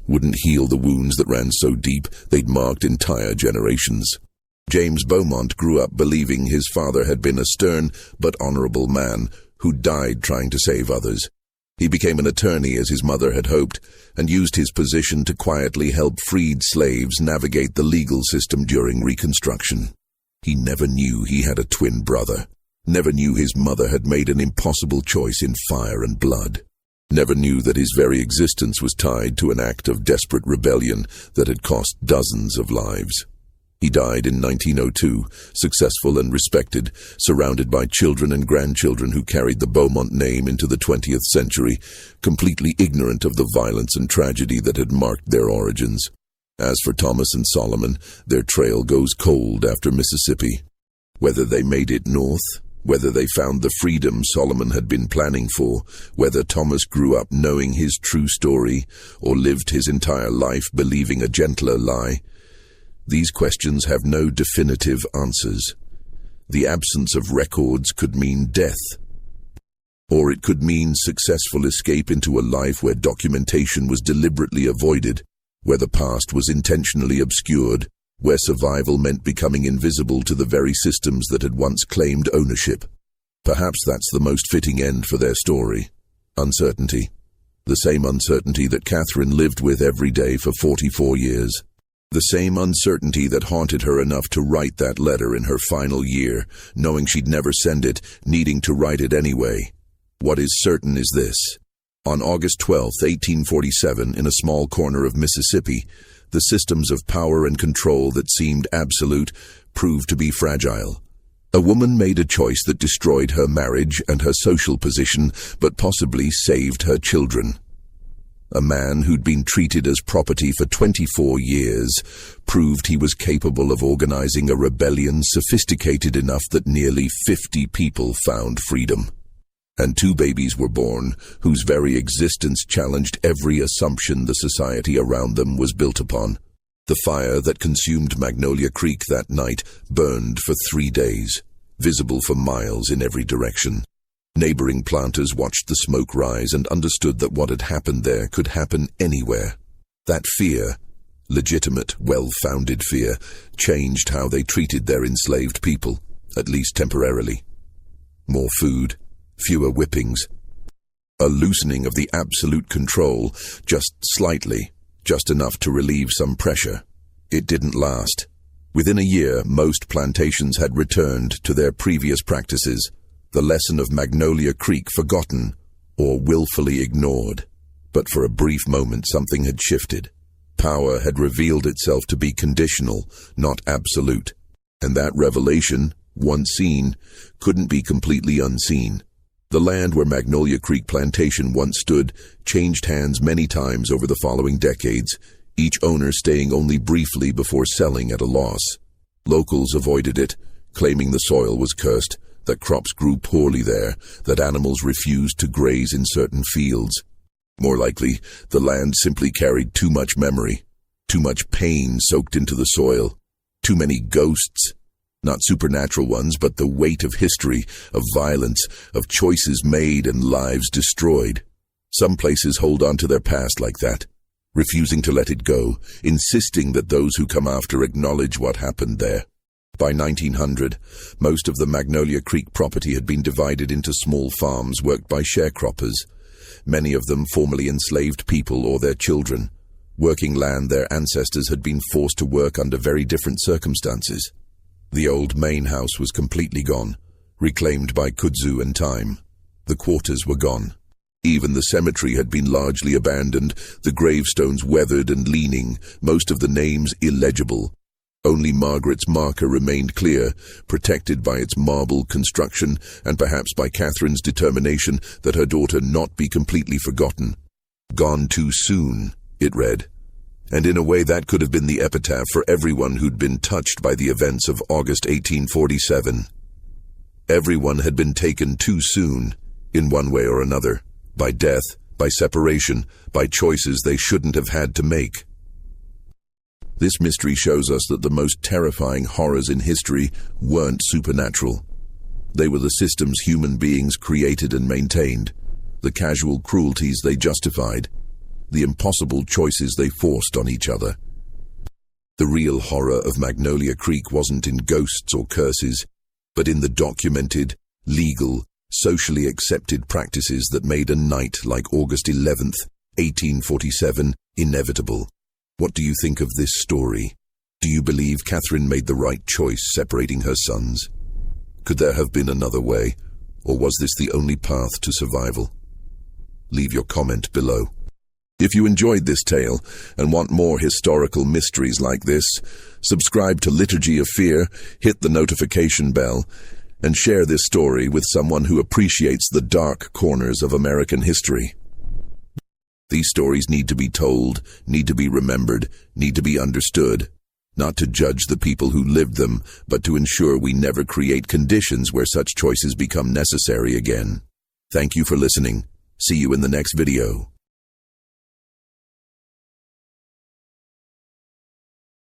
wouldn't heal the wounds that ran so deep they'd marked entire generations. James Beaumont grew up believing his father had been a stern but honorable man who died trying to save others. He became an attorney as his mother had hoped, and used his position to quietly help freed slaves navigate the legal system during Reconstruction. He never knew he had a twin brother. Never knew his mother had made an impossible choice in fire and blood. Never knew that his very existence was tied to an act of desperate rebellion that had cost dozens of lives. He died in 1902, successful and respected, surrounded by children and grandchildren who carried the Beaumont name into the 20th century, completely ignorant of the violence and tragedy that had marked their origins. As for Thomas and Solomon, their trail goes cold after Mississippi. Whether they made it north, whether they found the freedom Solomon had been planning for, whether Thomas grew up knowing his true story, or lived his entire life believing a gentler lie, these questions have no definitive answers. The absence of records could mean death, or it could mean successful escape into a life where documentation was deliberately avoided, where the past was intentionally obscured, where survival meant becoming invisible to the very systems that had once claimed ownership. Perhaps that's the most fitting end for their story. Uncertainty. The same uncertainty that Catherine lived with every day for 44 years. The same uncertainty that haunted her enough to write that letter in her final year, knowing she'd never send it, needing to write it anyway. What is certain is this. On August 12, 1847, in a small corner of Mississippi, the systems of power and control that seemed absolute proved to be fragile. A woman made a choice that destroyed her marriage and her social position, but possibly saved her children. A man who'd been treated as property for 24 years proved he was capable of organizing a rebellion sophisticated enough that nearly 50 people found freedom. And 2 babies were born, whose very existence challenged every assumption the society around them was built upon. The fire that consumed Magnolia Creek that night burned for 3 days, visible for miles in every direction. Neighboring planters watched the smoke rise and understood that what had happened there could happen anywhere. That fear, legitimate, well-founded fear, changed how they treated their enslaved people, at least temporarily. More food, fewer whippings. A loosening of the absolute control, just slightly, just enough to relieve some pressure. It didn't last. Within a year, most plantations had returned to their previous practices, the lesson of Magnolia Creek forgotten or willfully ignored. But for a brief moment something had shifted. Power had revealed itself to be conditional, not absolute. And that revelation, once seen, couldn't be completely unseen. The land where Magnolia Creek Plantation once stood changed hands many times over the following decades, each owner staying only briefly before selling at a loss. Locals avoided it, claiming the soil was cursed, that crops grew poorly there, that animals refused to graze in certain fields. More likely, the land simply carried too much memory, too much pain soaked into the soil, too many ghosts. Not supernatural ones, but the weight of history, of violence, of choices made and lives destroyed. Some places hold on to their past like that, refusing to let it go, insisting that those who come after acknowledge what happened there. By 1900, most of the Magnolia Creek property had been divided into small farms worked by sharecroppers, many of them formerly enslaved people or their children, working land their ancestors had been forced to work under very different circumstances. The old main house was completely gone, reclaimed by kudzu and time. The quarters were gone. Even the cemetery had been largely abandoned, the gravestones weathered and leaning, most of the names illegible. Only Margaret's marker remained clear, protected by its marble construction and perhaps by Catherine's determination that her daughter not be completely forgotten. "Gone too soon," it read. And in a way that could have been the epitaph for everyone who'd been touched by the events of August 1847. Everyone had been taken too soon, in one way or another, by death, by separation, by choices they shouldn't have had to make. This mystery shows us that the most terrifying horrors in history weren't supernatural. They were the systems human beings created and maintained, the casual cruelties they justified, the impossible choices they forced on each other. The real horror of Magnolia Creek wasn't in ghosts or curses, but in the documented, legal, socially accepted practices that made a night like August 11th, 1847, inevitable. What do you think of this story? Do you believe Catherine made the right choice separating her sons? Could there have been another way, or was this the only path to survival? Leave your comment below. If you enjoyed this tale and want more historical mysteries like this, subscribe to Liturgy of Fear, hit the notification bell, and share this story with someone who appreciates the dark corners of American history. These stories need to be told, need to be remembered, need to be understood, not to judge the people who lived them, but to ensure we never create conditions where such choices become necessary again. Thank you for listening. See you in the next video.